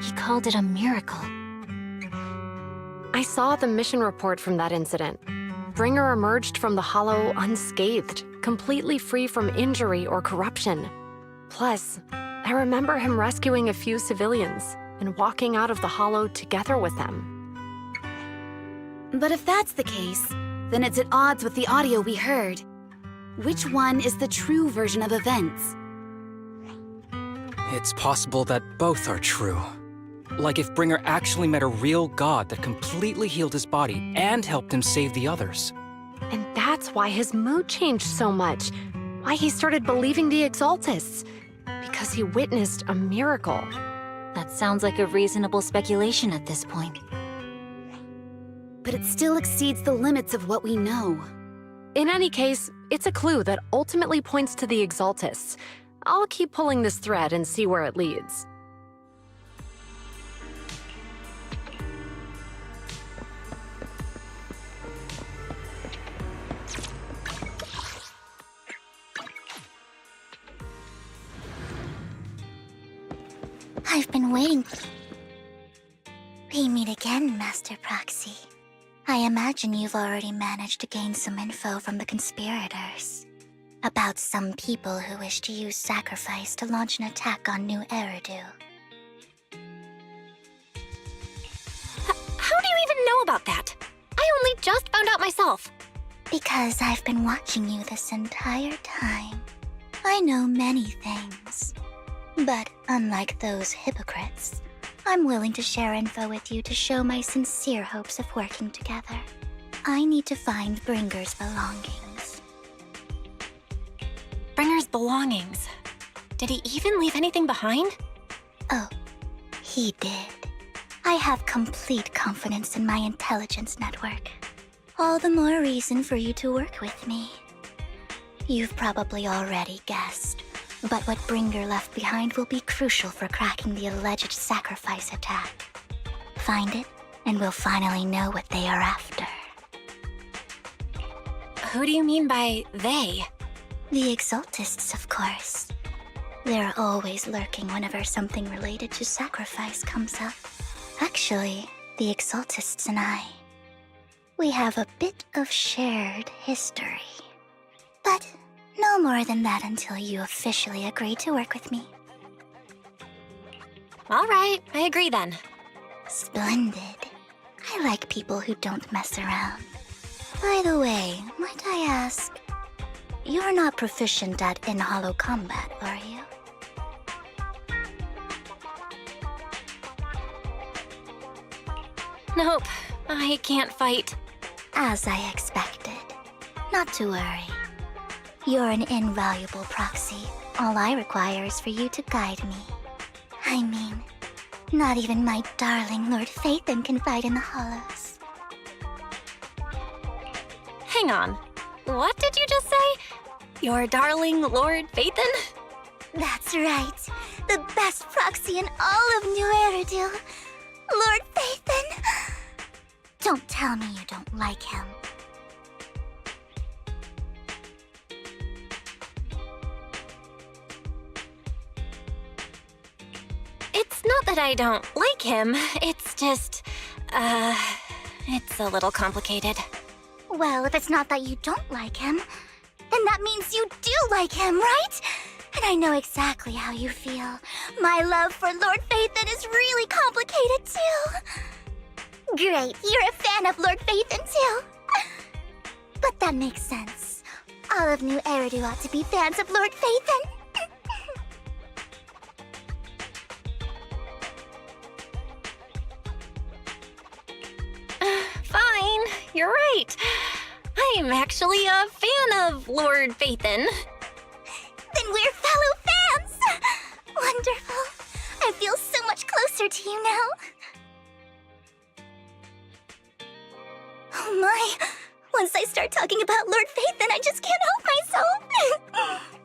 he called it a miracle. I saw the mission report from that incident. Bringer emerged from the Hollow unscathed, completely free from injury or corruption. Plus, I remember him rescuing a few civilians and walking out of the Hollow together with them. But if that's the case, then it's at odds with the audio we heard. Which one is the true version of events? It's possible that both are true. Like if Bringer actually met a real god that completely healed his body and helped him save the others. And that's why his mood changed so much. Why he started believing the Exaltists. Because he witnessed a miracle. That sounds like a reasonable speculation at this point. But it still exceeds the limits of what we know. In any case, it's a clue that ultimately points to the Exaltists. I'll keep pulling this thread and see where it leads. I've been waiting. We meet again, Master Proxy. I imagine you've already managed to gain some info from the conspirators. About some people who wish to use sacrifice to launch an attack on New Eridu. How do you even know about that? I only just found out myself. Because I've been watching you this entire time. I know many things. But unlike those hypocrites, I'm willing to share info with you to show my sincere hopes of working together. I need to find Bringer's belongings. Bringer's belongings? Did he even leave anything behind? Oh, he did. I have complete confidence in my intelligence network. All the more reason for you to work with me. You've probably already guessed, but what Bringer left behind will be crucial for cracking the alleged sacrifice attack. Find it, and we'll finally know what they are after. Who do you mean by they? The Exaltists, of course. They're always lurking whenever something related to sacrifice comes up. Actually, the Exaltists and I, we have a bit of shared history. But no more than that until you officially agree to work with me. All right, I agree then. Splendid. I like people who don't mess around. By the way, might I ask, you're not proficient at in-hollow combat, are you? Nope, I can't fight. As I expected. Not to worry. You're an invaluable proxy. All I require is for you to guide me. I mean, not even my darling Lord Phaethon can fight in the Hollows. Hang on. What did you just say? Your darling Lord Phaethon? That's right. The best proxy in all of New Eridu. Lord Phaethon. Don't tell me you don't like him. It's not that I don't like him. It's just, it's a little complicated. Well, if it's not that you don't like him, then that means you do like him, right? And I know exactly how you feel. My love for Lord Phaethon is really complicated, too. Great, you're a fan of Lord Phaethon, too. But that makes sense. All of New Eridu ought to be fans of Lord Phaethon. Fine, you're right. I'm actually a fan of Lord Phaethon. Then we're fellow fans! Wonderful. I feel so to you now? Oh my! Once I start talking about Lord Faith, then I just can't help myself!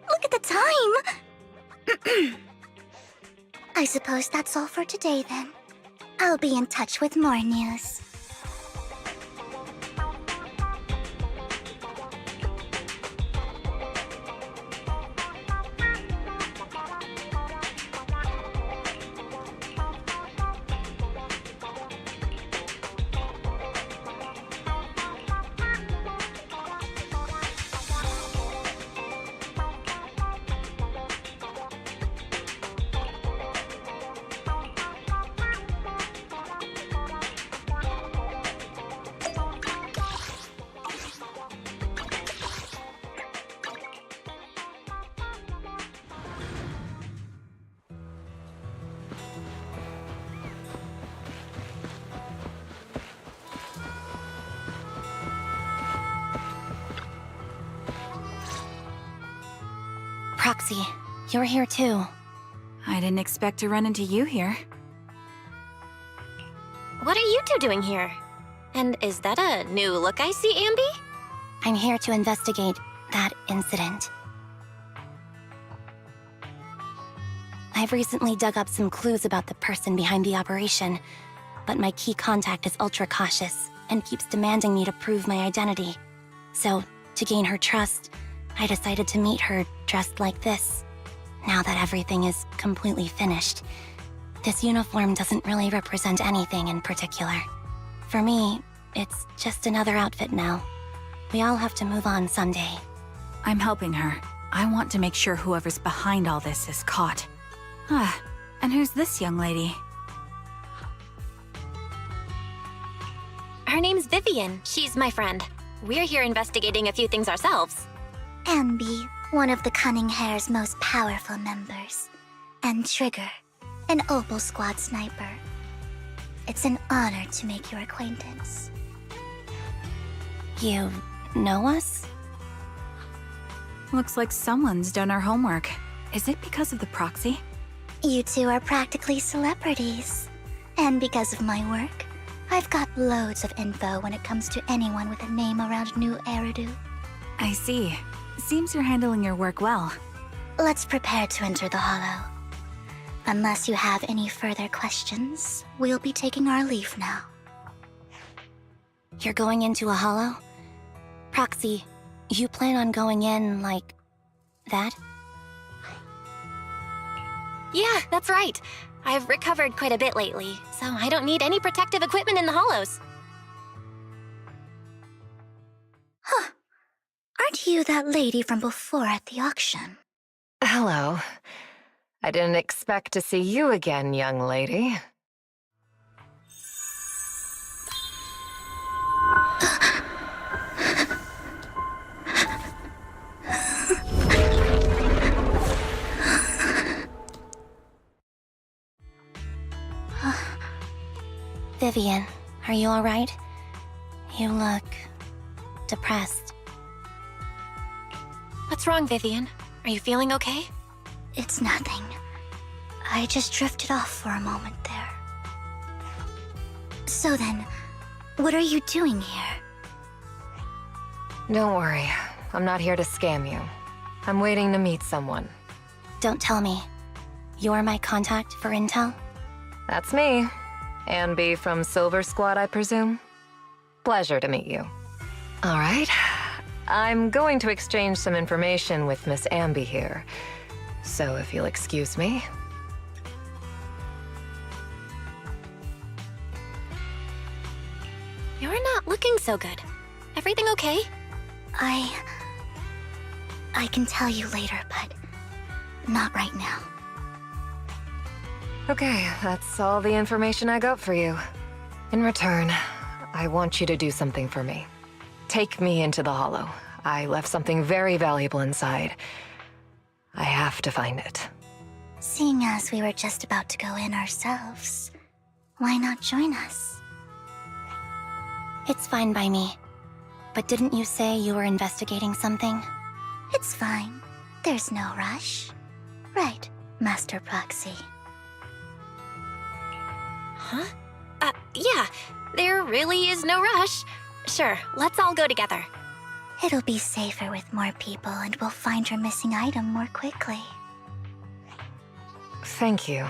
Look at the time! I suppose that's all for today then. I'll be in touch with more news. Proxy, you're here too. I didn't expect to run into you here. What are you two doing here? And is that a new look I see, Ambi? I'm here to investigate that incident. I've recently dug up some clues about the person behind the operation, but my key contact is ultra cautious and keeps demanding me to prove my identity. So, to gain her trust, I decided to meet her dressed like this. Now that everything is completely finished, this uniform doesn't really represent anything in particular. For me, it's just another outfit now. We all have to move on someday. I'm helping her. I want to make sure whoever's behind all this is caught. Ah, and who's this young lady? Her name's Vivian. She's my friend. We're here investigating a few things ourselves. Ambi, one of the Cunning Hair's most powerful members. And Trigger, an Opal Squad sniper. It's an honor to make your acquaintance. You know us? Looks like someone's done our homework. Is it because of the proxy? You two are practically celebrities. And because of my work, I've got loads of info when it comes to anyone with a name around New Eridu. I see. Seems you're handling your work well. Let's prepare to enter the Hollow. Unless you have any further questions, we'll be taking our leave now. You're going into a hollow? Proxy, you plan on going in like that? Yeah, that's right. I've recovered quite a bit lately, so I don't need any protective equipment in the hollows. Huh. Aren't you that lady from before at the auction? Hello. I didn't expect to see you again, young lady. Vivian, are you alright? You look depressed. What's wrong, Vivian? Are you feeling okay? It's nothing. I just drifted off for a moment there. So then, what are you doing here? Don't worry. I'm not here to scam you. I'm waiting to meet someone. Don't tell me. You're my contact for intel? That's me. Ambi from Silver Squad, I presume? Pleasure to meet you. All right. I'm going to exchange some information with Miss Ambi here. So if you'll excuse me. You're not looking so good. Everything okay? I can tell you later, but not right now. Okay, that's all the information I got for you. In return, I want you to do something for me. Take me into the Hollow. I left something very valuable inside. I have to find it. Seeing as we were just about to go in ourselves, why not join us? It's fine by me. But didn't you say you were investigating something? It's fine. There's no rush. Right, Master Proxy. Huh? Yeah. There really is no rush. Sure, let's all go together. It'll be safer with more people, and we'll find her missing item more quickly. Thank you.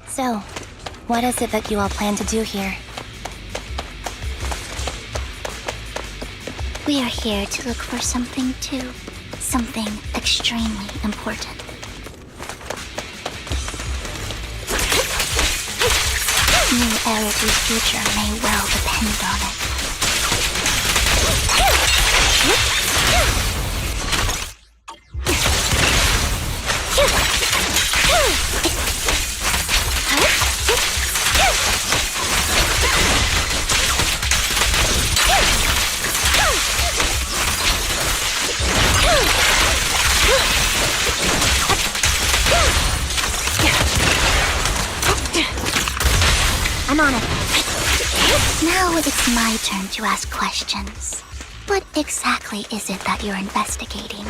So, what is it that you all plan to do here? We are here to look for something too. Something extremely important. New Eridu's future may well depend on it. I'm on it. Now it's my turn to ask questions. What exactly is it that you're investigating?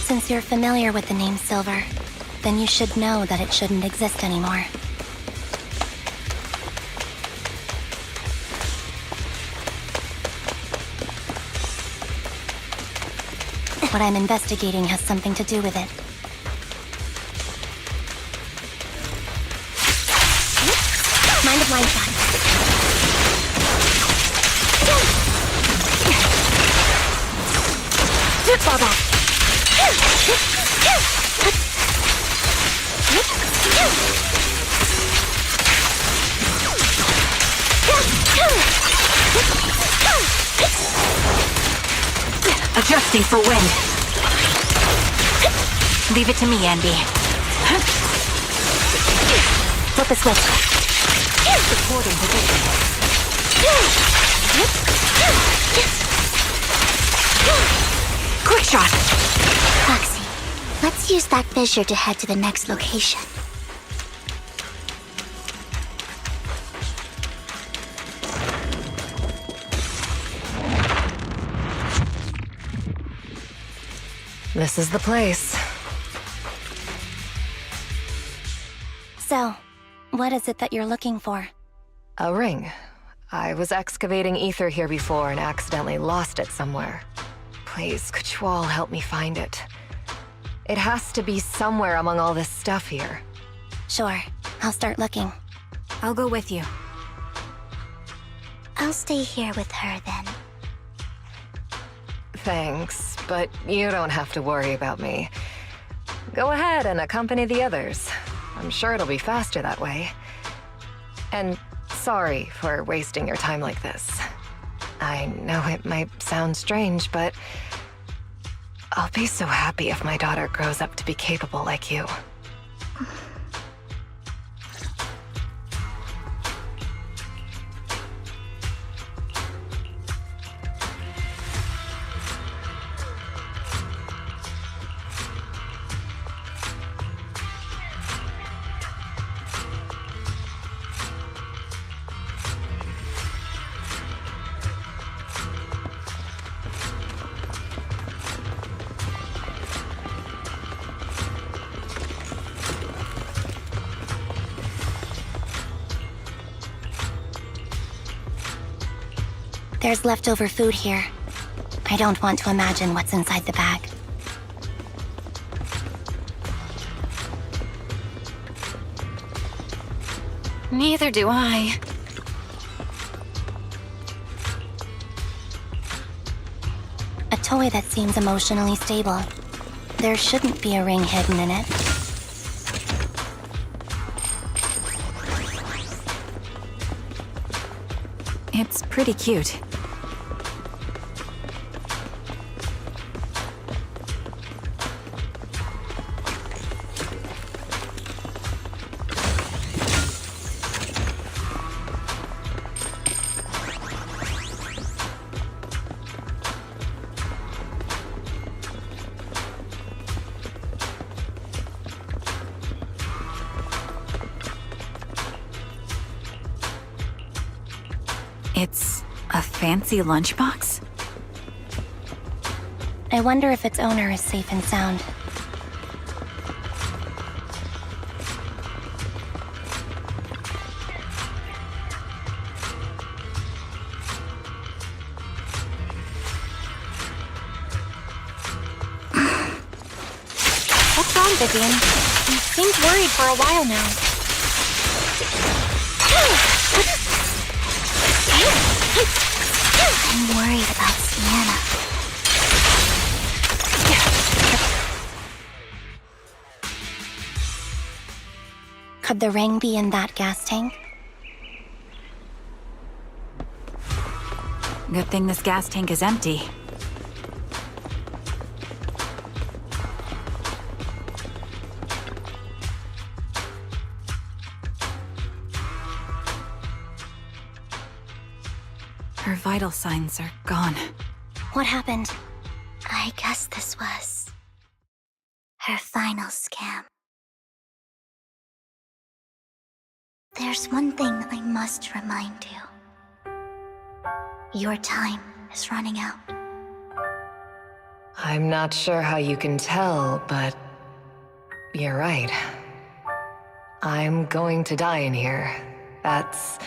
Since you're familiar with the name Silver, then you should know that it shouldn't exist anymore. What I'm investigating has something to do with it. Mind the blind spot. Fall back. Adjusting for wind. Leave it to me, Andy. Flip a switch. Supporting position. Quick shot! Foxy, let's use that fissure to head to the next location. This is the place. So, what is it that you're looking for? A ring. I was excavating ether here before and accidentally lost it somewhere. Please, could you all help me find it? It has to be somewhere among all this stuff here. Sure, I'll start looking. I'll go with you. I'll stay here with her then. Thanks, but you don't have to worry about me. Go ahead and accompany the others. I'm sure it'll be faster that way. And sorry for wasting your time like this. I know it might sound strange, but I'll be so happy if my daughter grows up to be capable like you. There's leftover food here. I don't want to imagine what's inside the bag. Neither do I. A toy that seems emotionally stable. There shouldn't be a ring hidden in it. It's pretty cute. It's a fancy lunchbox? I wonder if its owner is safe and sound. What's wrong, Vivian? You seemed worried for a while now. I'm worried about Sienna. Could the ring be in that gas tank? Good thing this gas tank is empty. Her vital signs are gone. What happened? I guess this was her final scam. There's one thing I must remind you. Your time is running out. I'm not sure how you can tell, but you're right. I'm going to die in here. That's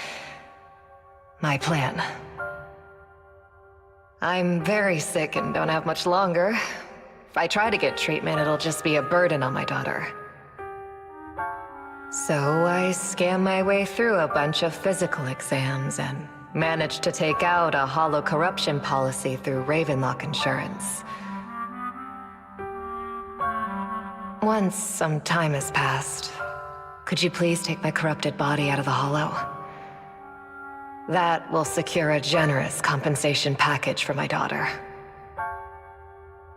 my plan. I'm very sick and don't have much longer. If I try to get treatment, it'll just be a burden on my daughter. So I scam my way through a bunch of physical exams and managed to take out a hollow corruption policy through Ravenlock Insurance. Once some time has passed, could you please take my corrupted body out of the hollow? That will secure a generous compensation package for my daughter.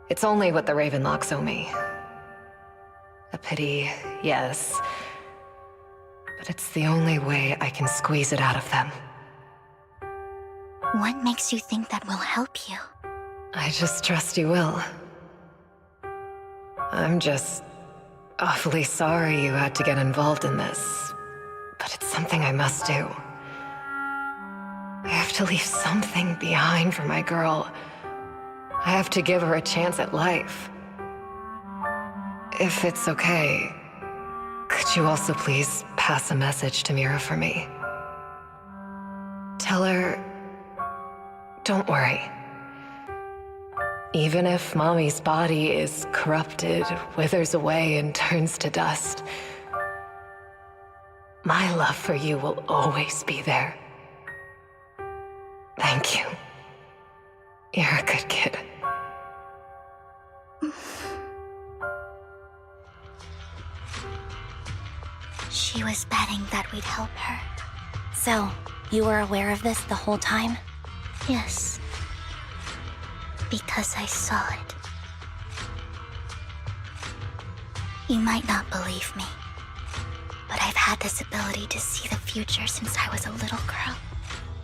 It's only what the Ravenlocks owe me. A pity, yes. But it's the only way I can squeeze it out of them. What makes you think that will help you? I just trust you will. I'm just awfully sorry you had to get involved in this, but it's something I must do. I have to leave something behind for my girl. I have to give her a chance at life. If it's okay, could you also please pass a message to Mira for me? Tell her, don't worry. Even if Mommy's body is corrupted, withers away, and turns to dust, my love for you will always be there. Thank you. You're a good kid. She was betting that we'd help her. So, you were aware of this the whole time? Yes. Because I saw it. You might not believe me, but I've had this ability to see the future since I was a little girl.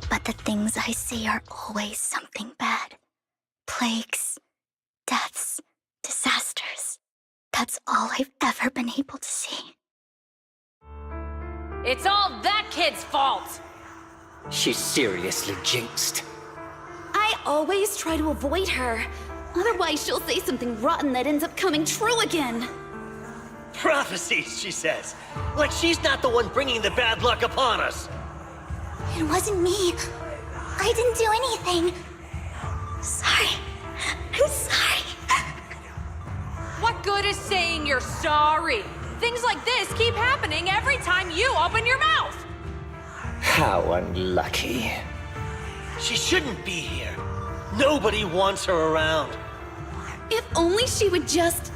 But the things I see are always something bad. Plagues, deaths, disasters. That's all I've ever been able to see. It's all that kid's fault! She's seriously jinxed. I always try to avoid her. Otherwise, she'll say something rotten that ends up coming true again. Prophecies, she says. Like she's not the one bringing the bad luck upon us. It wasn't me. I didn't do anything. Sorry. I'm sorry. What good is saying you're sorry? Things like this keep happening every time you open your mouth! How unlucky. She shouldn't be here. Nobody wants her around. If only she would just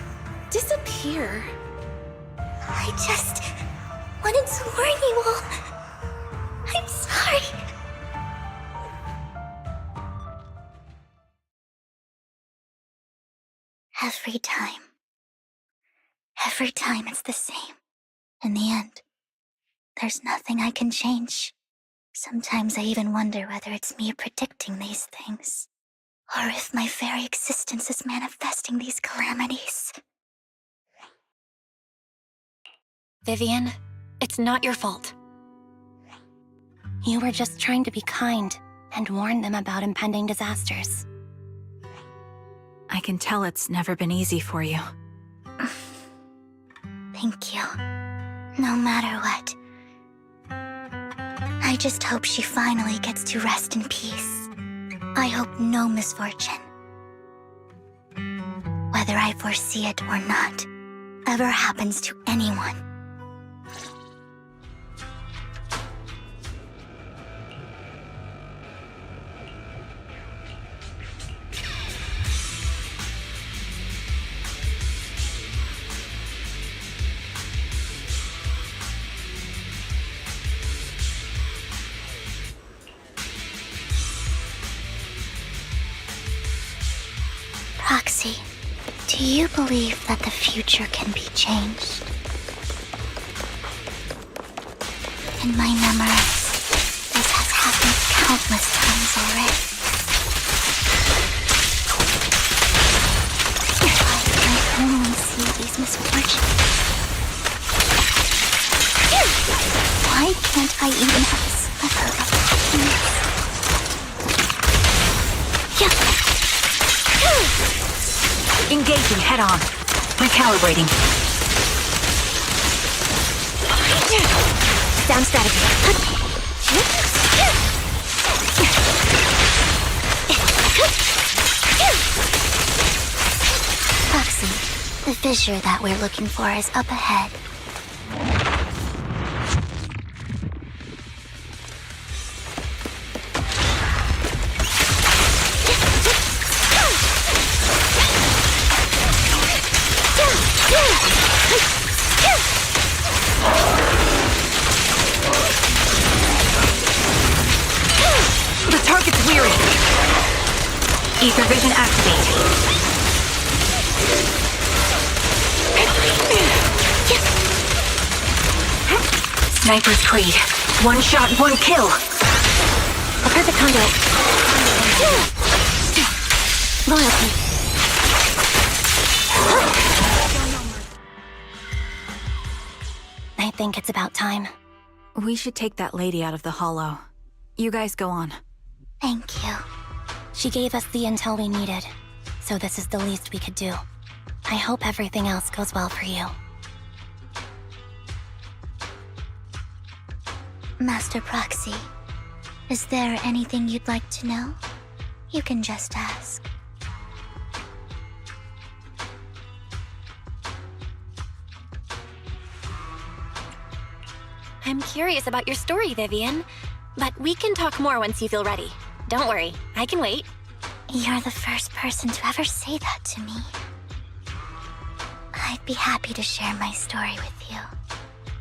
disappear. I just wanted to warn you all. I'm sorry. Every time it's the same. In the end, there's nothing I can change. Sometimes I even wonder whether it's me predicting these things, or if my very existence is manifesting these calamities. Vivian, it's not your fault. You were just trying to be kind and warn them about impending disasters. I can tell it's never been easy for you. Thank you. No matter what. I just hope she finally gets to rest in peace. I hope no misfortune, whether I foresee it or not, ever happens to anyone. Proxy, do you believe that the future can be changed? In my memories, this has happened countless times already. Why can I only see these misfortunes? Why can't I even have a sliver of happiness? Engaging head-on. Recalibrating. Down strategy. Proxy, the fissure that we're looking for is up ahead. The target's weary. Ether vision activate. Sniper's Creed. One shot, one kill. A perfect conduit. Loyalty. I think it's about time. We should take that lady out of the hollow. You guys go on. Thank you. She gave us the intel we needed, so this is the least we could do. I hope everything else goes well for you. Master Proxy, is there anything you'd like to know? You can just ask. I'm curious about your story, Vivian. But we can talk more once you feel ready. Don't worry, I can wait. You're the first person to ever say that to me. I'd be happy to share my story with you.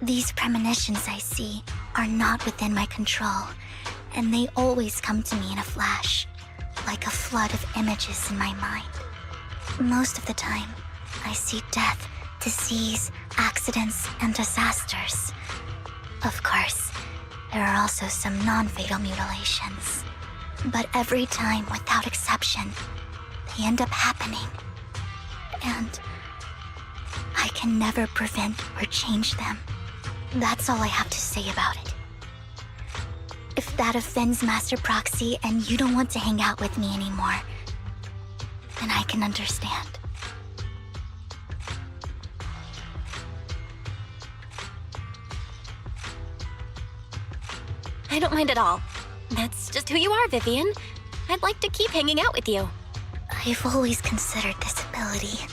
These premonitions I see are not within my control, and they always come to me in a flash, like a flood of images in my mind. Most of the time, I see death, disease, accidents, and disasters. Of course, there are also some non-fatal mutilations. But every time, without exception, they end up happening. And I can never prevent or change them. That's all I have to say about it. If that offends Master Proxy and you don't want to hang out with me anymore, then I can understand. I don't mind at all. That's just who you are, Vivian. I'd like to keep hanging out with you. I've always considered this ability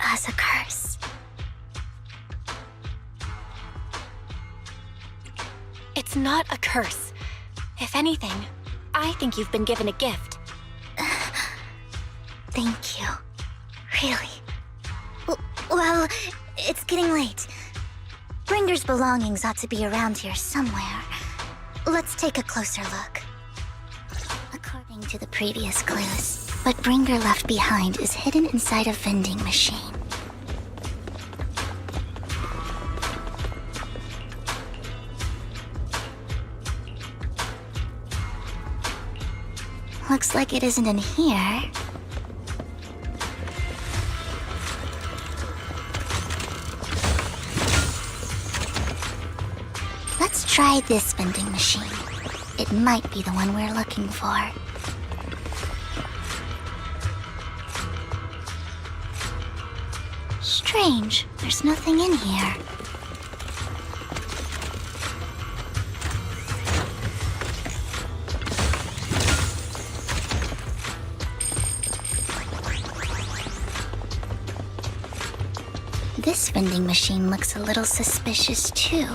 as a curse. It's not a curse. If anything, I think you've been given a gift. Thank you. Really. Well, it's getting late. Bringer's belongings ought to be around here somewhere. Let's take a closer look. According to the previous clues, what Bringer left behind is hidden inside a vending machine. Looks like it isn't in here. Let's try this vending machine. It might be the one we're looking for. Strange, there's nothing in here. This vending machine looks a little suspicious too.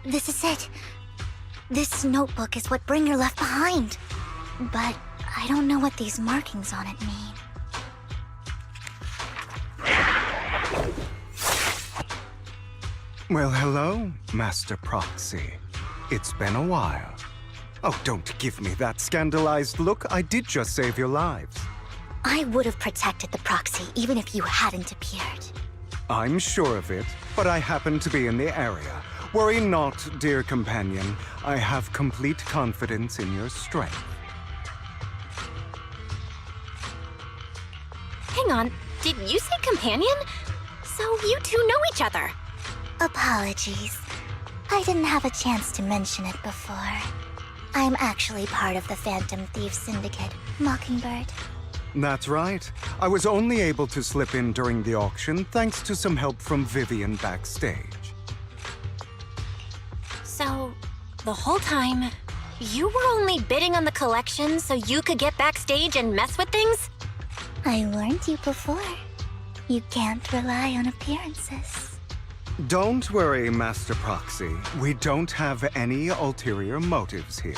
This is it. This notebook is what Bringer left behind. But I don't know what these markings on it mean. Well, hello, Master Proxy. It's been a while. Oh, don't give me that scandalized look. I did just save your lives. I would have protected the proxy even if you hadn't appeared. I'm sure of it, but I happen to be in the area. Worry not, dear companion. I have complete confidence in your strength. Hang on, did you say companion? So you two know each other? Apologies. I didn't have a chance to mention it before. I'm actually part of the Phantom Thief Syndicate, Mockingbird. That's right. I was only able to slip in during the auction thanks to some help from Vivian backstage. So, the whole time, you were only bidding on the collection so you could get backstage and mess with things? I warned you before. You can't rely on appearances. Don't worry, Master Proxy. We don't have any ulterior motives here.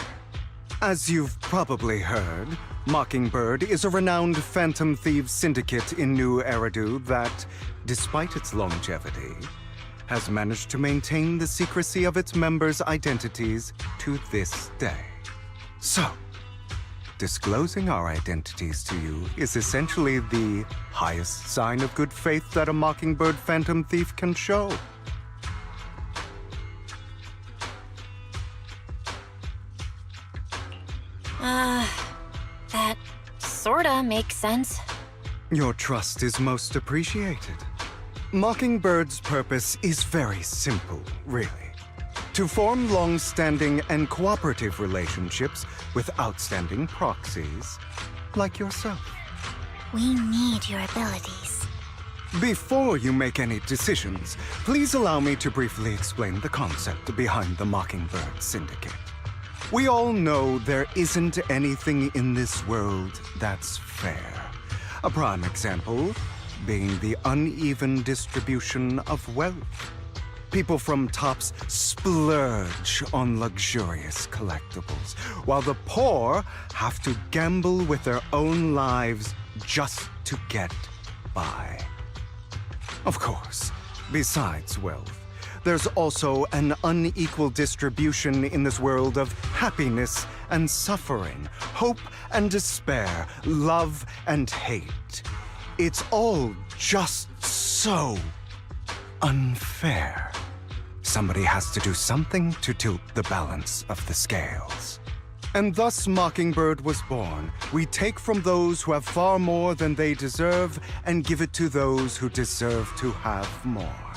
As you've probably heard, Mockingbird is a renowned Phantom Thieves syndicate in New Eridu that, despite its longevity, has managed to maintain the secrecy of its members' identities to this day. So, disclosing our identities to you is essentially the highest sign of good faith that a Mockingbird Phantom Thief can show. That sorta makes sense. Your trust is most appreciated. Mockingbird's purpose is very simple, really. To form long-standing and cooperative relationships with outstanding proxies, like yourself. We need your abilities. Before you make any decisions, please allow me to briefly explain the concept behind the Mockingbird Syndicate. We all know there isn't anything in this world that's fair. A prime example being the uneven distribution of wealth. People from tops splurge on luxurious collectibles, while the poor have to gamble with their own lives just to get by. Of course, besides wealth, there's also an unequal distribution in this world of happiness and suffering, hope and despair, love and hate. It's all just so unfair. Somebody has to do something to tilt the balance of the scales. And thus Mockingbird was born. We take from those who have far more than they deserve and give it to those who deserve to have more.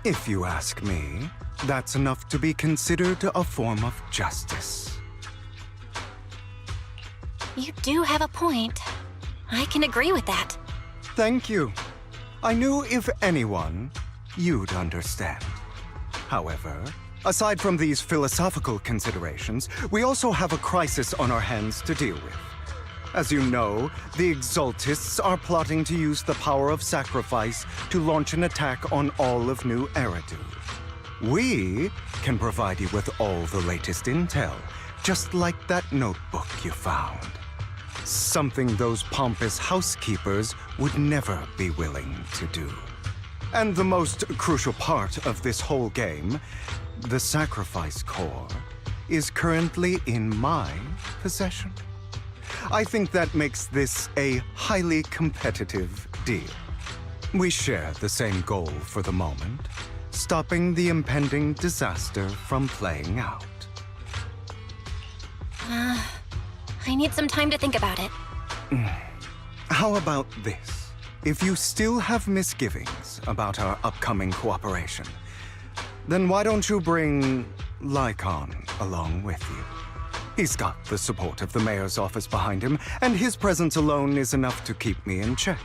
If you ask me, that's enough to be considered a form of justice. You do have a point. I can agree with that. Thank you. I knew if anyone, you'd understand. However, aside from these philosophical considerations, we also have a crisis on our hands to deal with. As you know, the Exaltists are plotting to use the power of sacrifice to launch an attack on all of New Eridu. We can provide you with all the latest intel, just like that notebook you found. Something those pompous housekeepers would never be willing to do. And the most crucial part of this whole game, the sacrifice core, is currently in my possession. I think that makes this a highly competitive deal. We share the same goal for the moment, stopping the impending disaster from playing out. I need some time to think about it. How about this? If you still have misgivings about our upcoming cooperation, then why don't you bring Lycon along with you? He's got the support of the mayor's office behind him, and his presence alone is enough to keep me in check.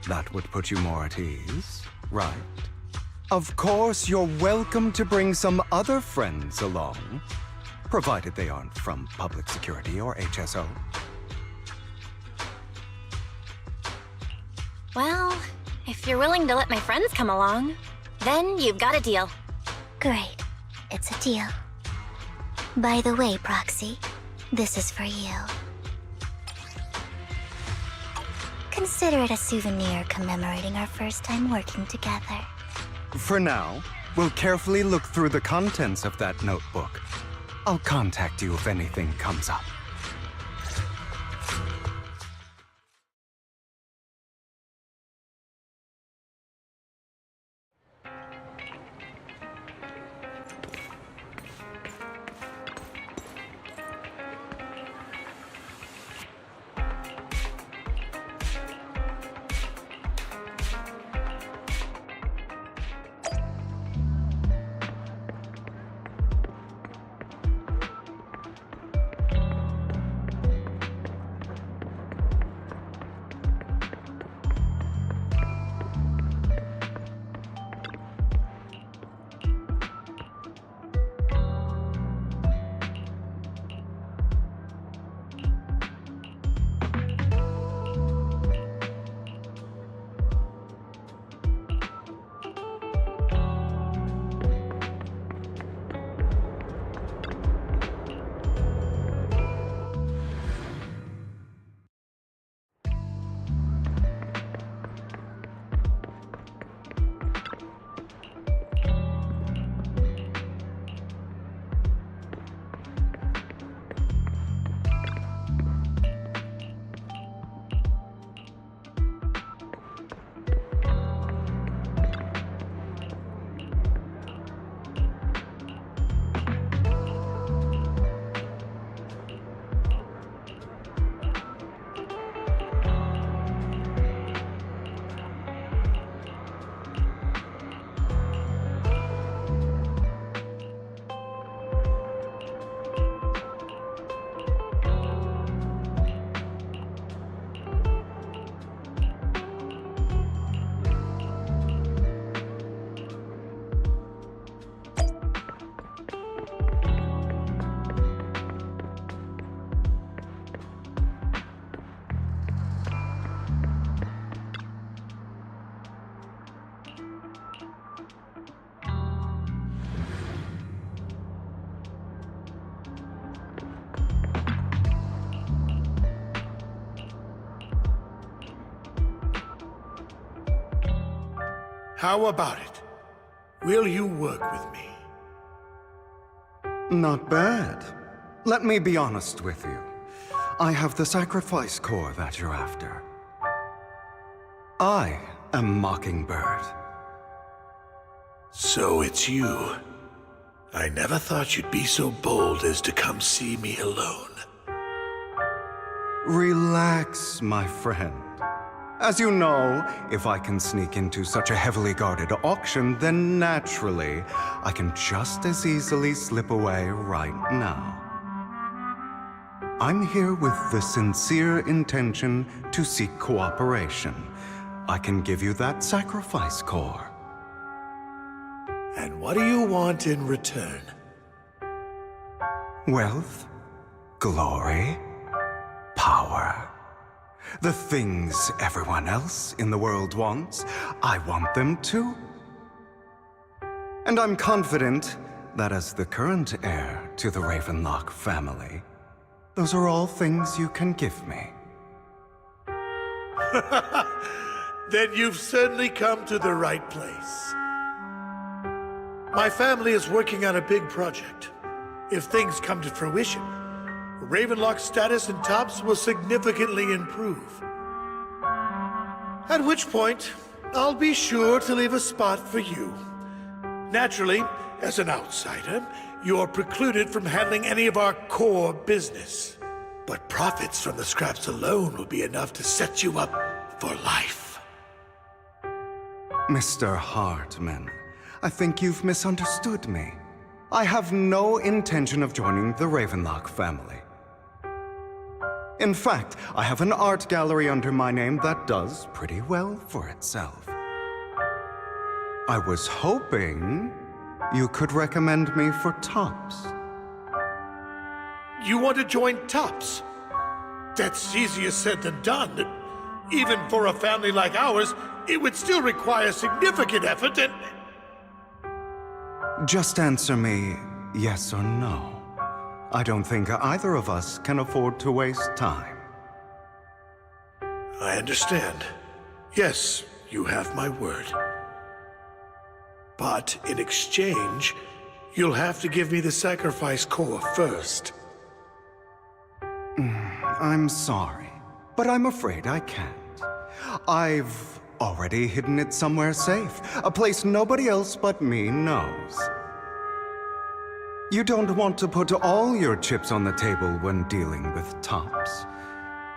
That would put you more at ease, right? Of course, you're welcome to bring some other friends along, provided they aren't from public security or HSO. Well, if you're willing to let my friends come along, then you've got a deal. Great. It's a deal. By the way, Proxy, this is for you. Consider it a souvenir commemorating our first time working together. For now, we'll carefully look through the contents of that notebook. I'll contact you if anything comes up. How about it? Will you work with me? Not bad. Let me be honest with you. I have the sacrifice core that you're after. I am Mockingbird. So it's you. I never thought you'd be so bold as to come see me alone. Relax, my friend. As you know, if I can sneak into such a heavily guarded auction, then naturally, I can just as easily slip away right now. I'm here with the sincere intention to seek cooperation. I can give you that sacrifice core. And what do you want in return? Wealth, glory, power. The things everyone else in the world wants, I want them too. And I'm confident that as the current heir to the Ravenlock family, those are all things you can give me. Then you've certainly come to the right place. My family is working on a big project. If things come to fruition, Ravenlock's status in Tops will significantly improve. At which point, I'll be sure to leave a spot for you. Naturally, as an outsider, you're precluded from handling any of our core business. But profits from the scraps alone will be enough to set you up for life. Mr. Hartman, I think you've misunderstood me. I have no intention of joining the Ravenlock family. In fact, I have an art gallery under my name that does pretty well for itself. I was hoping you could recommend me for Tops. You want to join Tops? That's easier said than done. Even for a family like ours, it would still require significant effort and... Just answer me yes or no. I don't think either of us can afford to waste time. I understand. Yes, you have my word. But in exchange, you'll have to give me the sacrifice core first. I'm sorry, but I'm afraid I can't. I've already hidden it somewhere safe, a place nobody else but me knows. You don't want to put all your chips on the table when dealing with Tops.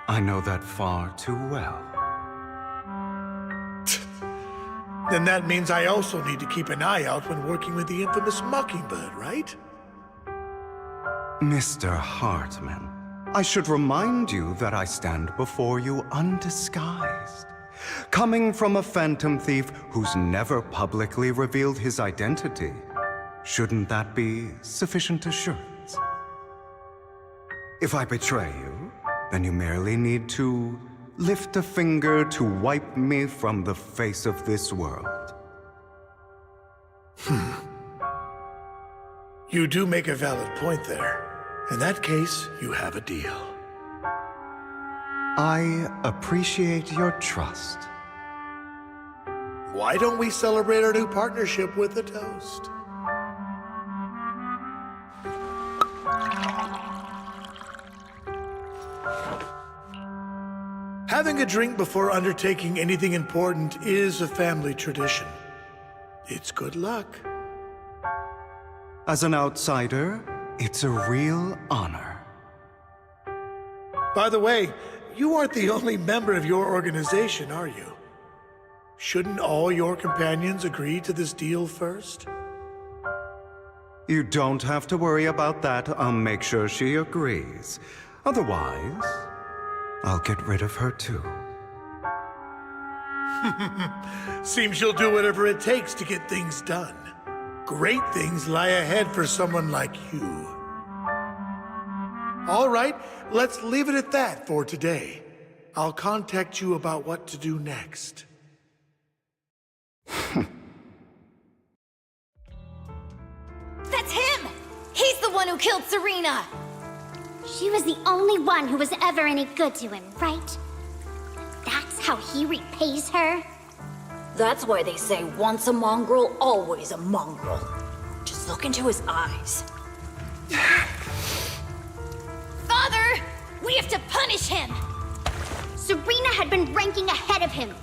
I know that far too well. Then that means I also need to keep an eye out when working with the infamous Mockingbird, right? Mr. Hartman, I should remind you that I stand before you undisguised. Coming from a phantom thief who's never publicly revealed his identity, shouldn't that be sufficient assurance? If I betray you, then you merely need to lift a finger to wipe me from the face of this world. You do make a valid point there. In that case, you have a deal. I appreciate your trust. Why don't we celebrate our new partnership with a toast? Having a drink before undertaking anything important is a family tradition. It's good luck. As an outsider, it's a real honor. By the way, you aren't the only member of your organization, are you? Shouldn't all your companions agree to this deal first? You don't have to worry about that. I'll make sure she agrees. Otherwise, I'll get rid of her too. Seems you'll do whatever it takes to get things done. Great things lie ahead for someone like you. All right, let's leave it at that for today. I'll contact you about what to do next. That's him! He's the one who killed Serena! She was the only one who was ever any good to him, right? That's how he repays her? That's why they say once a mongrel, always a mongrel. Just look into his eyes. Father! We have to punish him! Serena had been ranking ahead of him.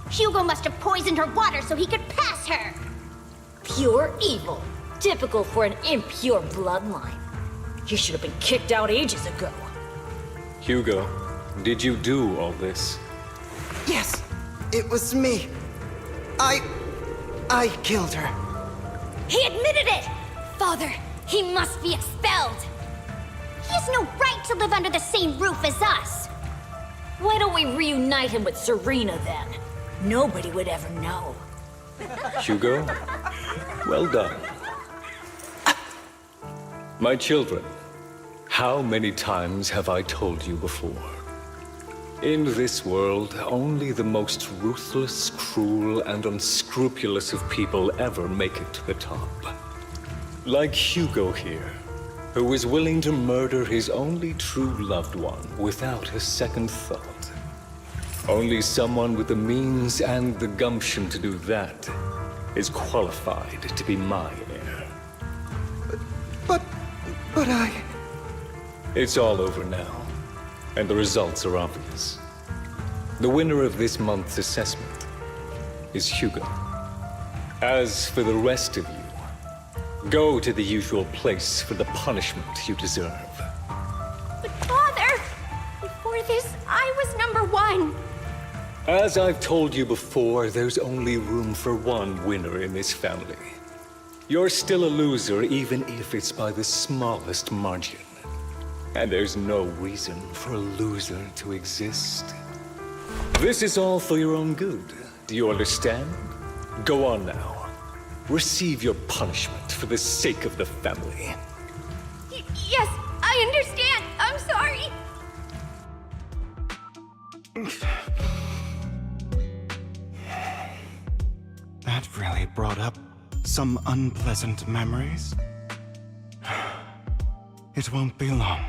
Hugo must have poisoned her water so he could pass her. Pure evil. Typical for an impure bloodline. He should have been kicked out ages ago. Hugo, did you do all this? Yes, it was me. I killed her. He admitted it! Father, he must be expelled! He has no right to live under the same roof as us. Why don't we reunite him with Serena then? Nobody would ever know. Hugo, well done. My children, how many times have I told you before? In this world, only the most ruthless, cruel, and unscrupulous of people ever make it to the top. Like Hugo here, who was willing to murder his only true loved one without a second thought. Only someone with the means and the gumption to do that is qualified to be my heir. But It's all over now, and the results are obvious. The winner of this month's assessment is Hugo. As for the rest of you, go to the usual place for the punishment you deserve. But Father, before this, I was number one. As I've told you before, there's only room for one winner in this family. You're still a loser, even if it's by the smallest margin. And there's no reason for a loser to exist. This is all for your own good. Do you understand? Go on now. Receive your punishment for the sake of the family. Yes, I understand. I'm sorry. That really brought up some unpleasant memories. It won't be long.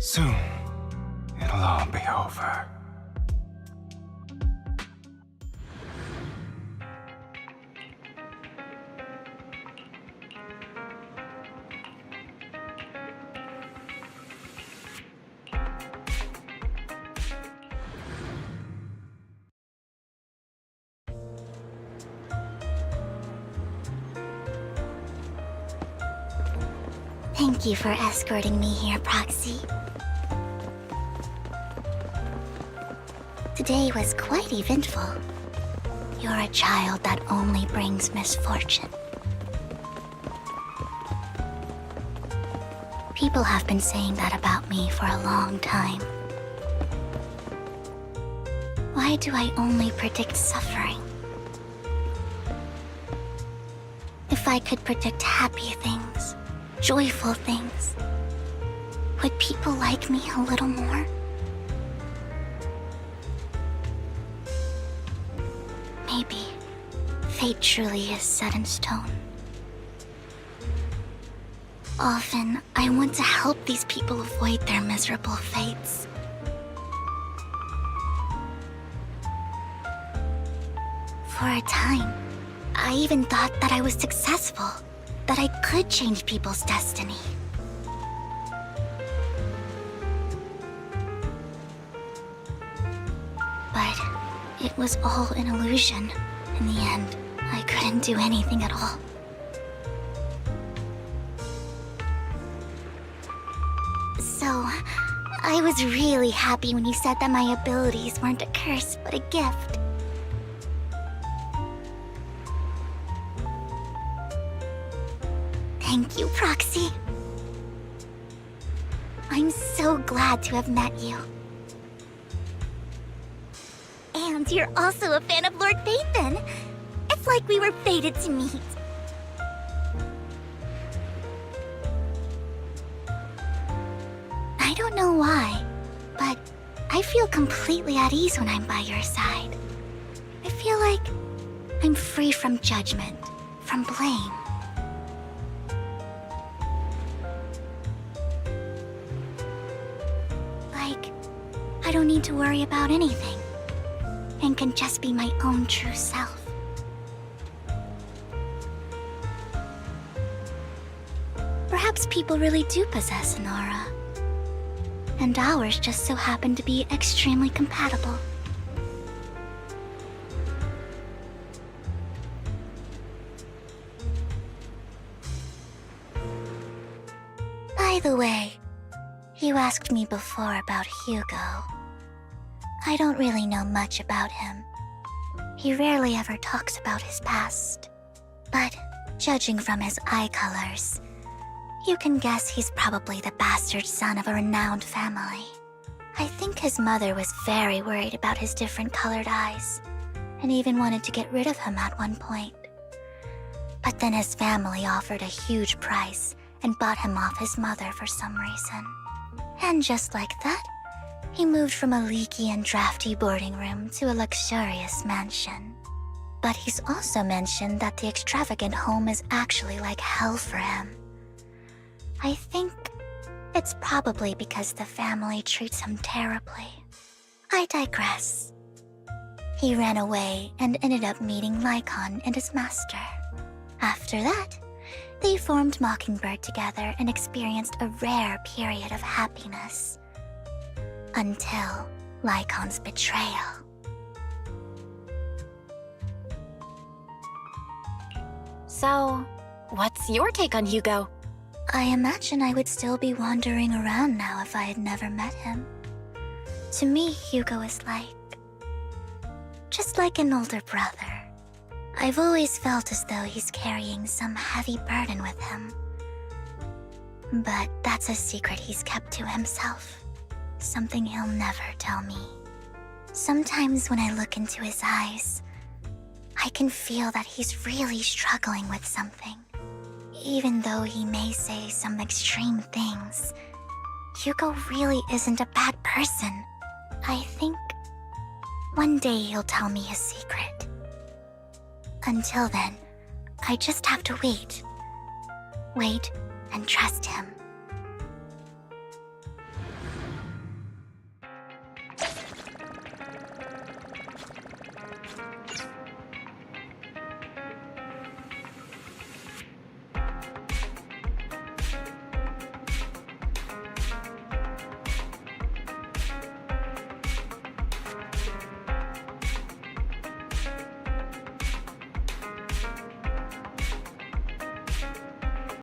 Soon, it'll all be over. Thank you for escorting me here, Proxy. Today was quite eventful. You're a child that only brings misfortune. People have been saying that about me for a long time. Why do I only predict suffering? If I could predict happy things, joyful things, would people like me a little more? Maybe fate truly is set in stone. Often, I want to help these people avoid their miserable fates. For a time, I even thought that I was successful, that I could change people's destiny. But it was all an illusion. In the end, I couldn't do anything at all. So, I was really happy when you said that my abilities weren't a curse, but a gift. Thank you, Proxy. I'm so glad to have met you. And you're also a fan of Lord Phaethon. It's like we were fated to meet. I don't know why, but I feel completely at ease when I'm by your side. I feel like I'm free from judgment, from blame. Like, I don't need to worry about anything, and can just be my own true self. Perhaps people really do possess an aura, and ours just so happen to be extremely compatible. By the way, you asked me before about Hugo. I don't really know much about him. He rarely ever talks about his past. But judging from his eye colors, you can guess he's probably the bastard son of a renowned family. I think his mother was very worried about his different colored eyes, and even wanted to get rid of him at one point. But then his family offered a huge price and bought him off his mother for some reason. And just like that, he moved from a leaky and drafty boarding room to a luxurious mansion. But he's also mentioned that the extravagant home is actually like hell for him. I think it's probably because the family treats him terribly. I digress. He ran away and ended up meeting Lycon and his master. After that, They formed Mockingbird together and experienced a rare period of happiness. Until Lycon's betrayal. So, what's your take on Hugo? I imagine I would still be wandering around now if I had never met him. To me, Hugo is just like an older brother. I've always felt as though he's carrying some heavy burden with him. But that's a secret he's kept to himself. Something he'll never tell me. Sometimes when I look into his eyes, I can feel that he's really struggling with something. Even though he may say some extreme things, Hugo really isn't a bad person. I think one day he'll tell me his secret. Until then, I just have to wait. Wait and trust him.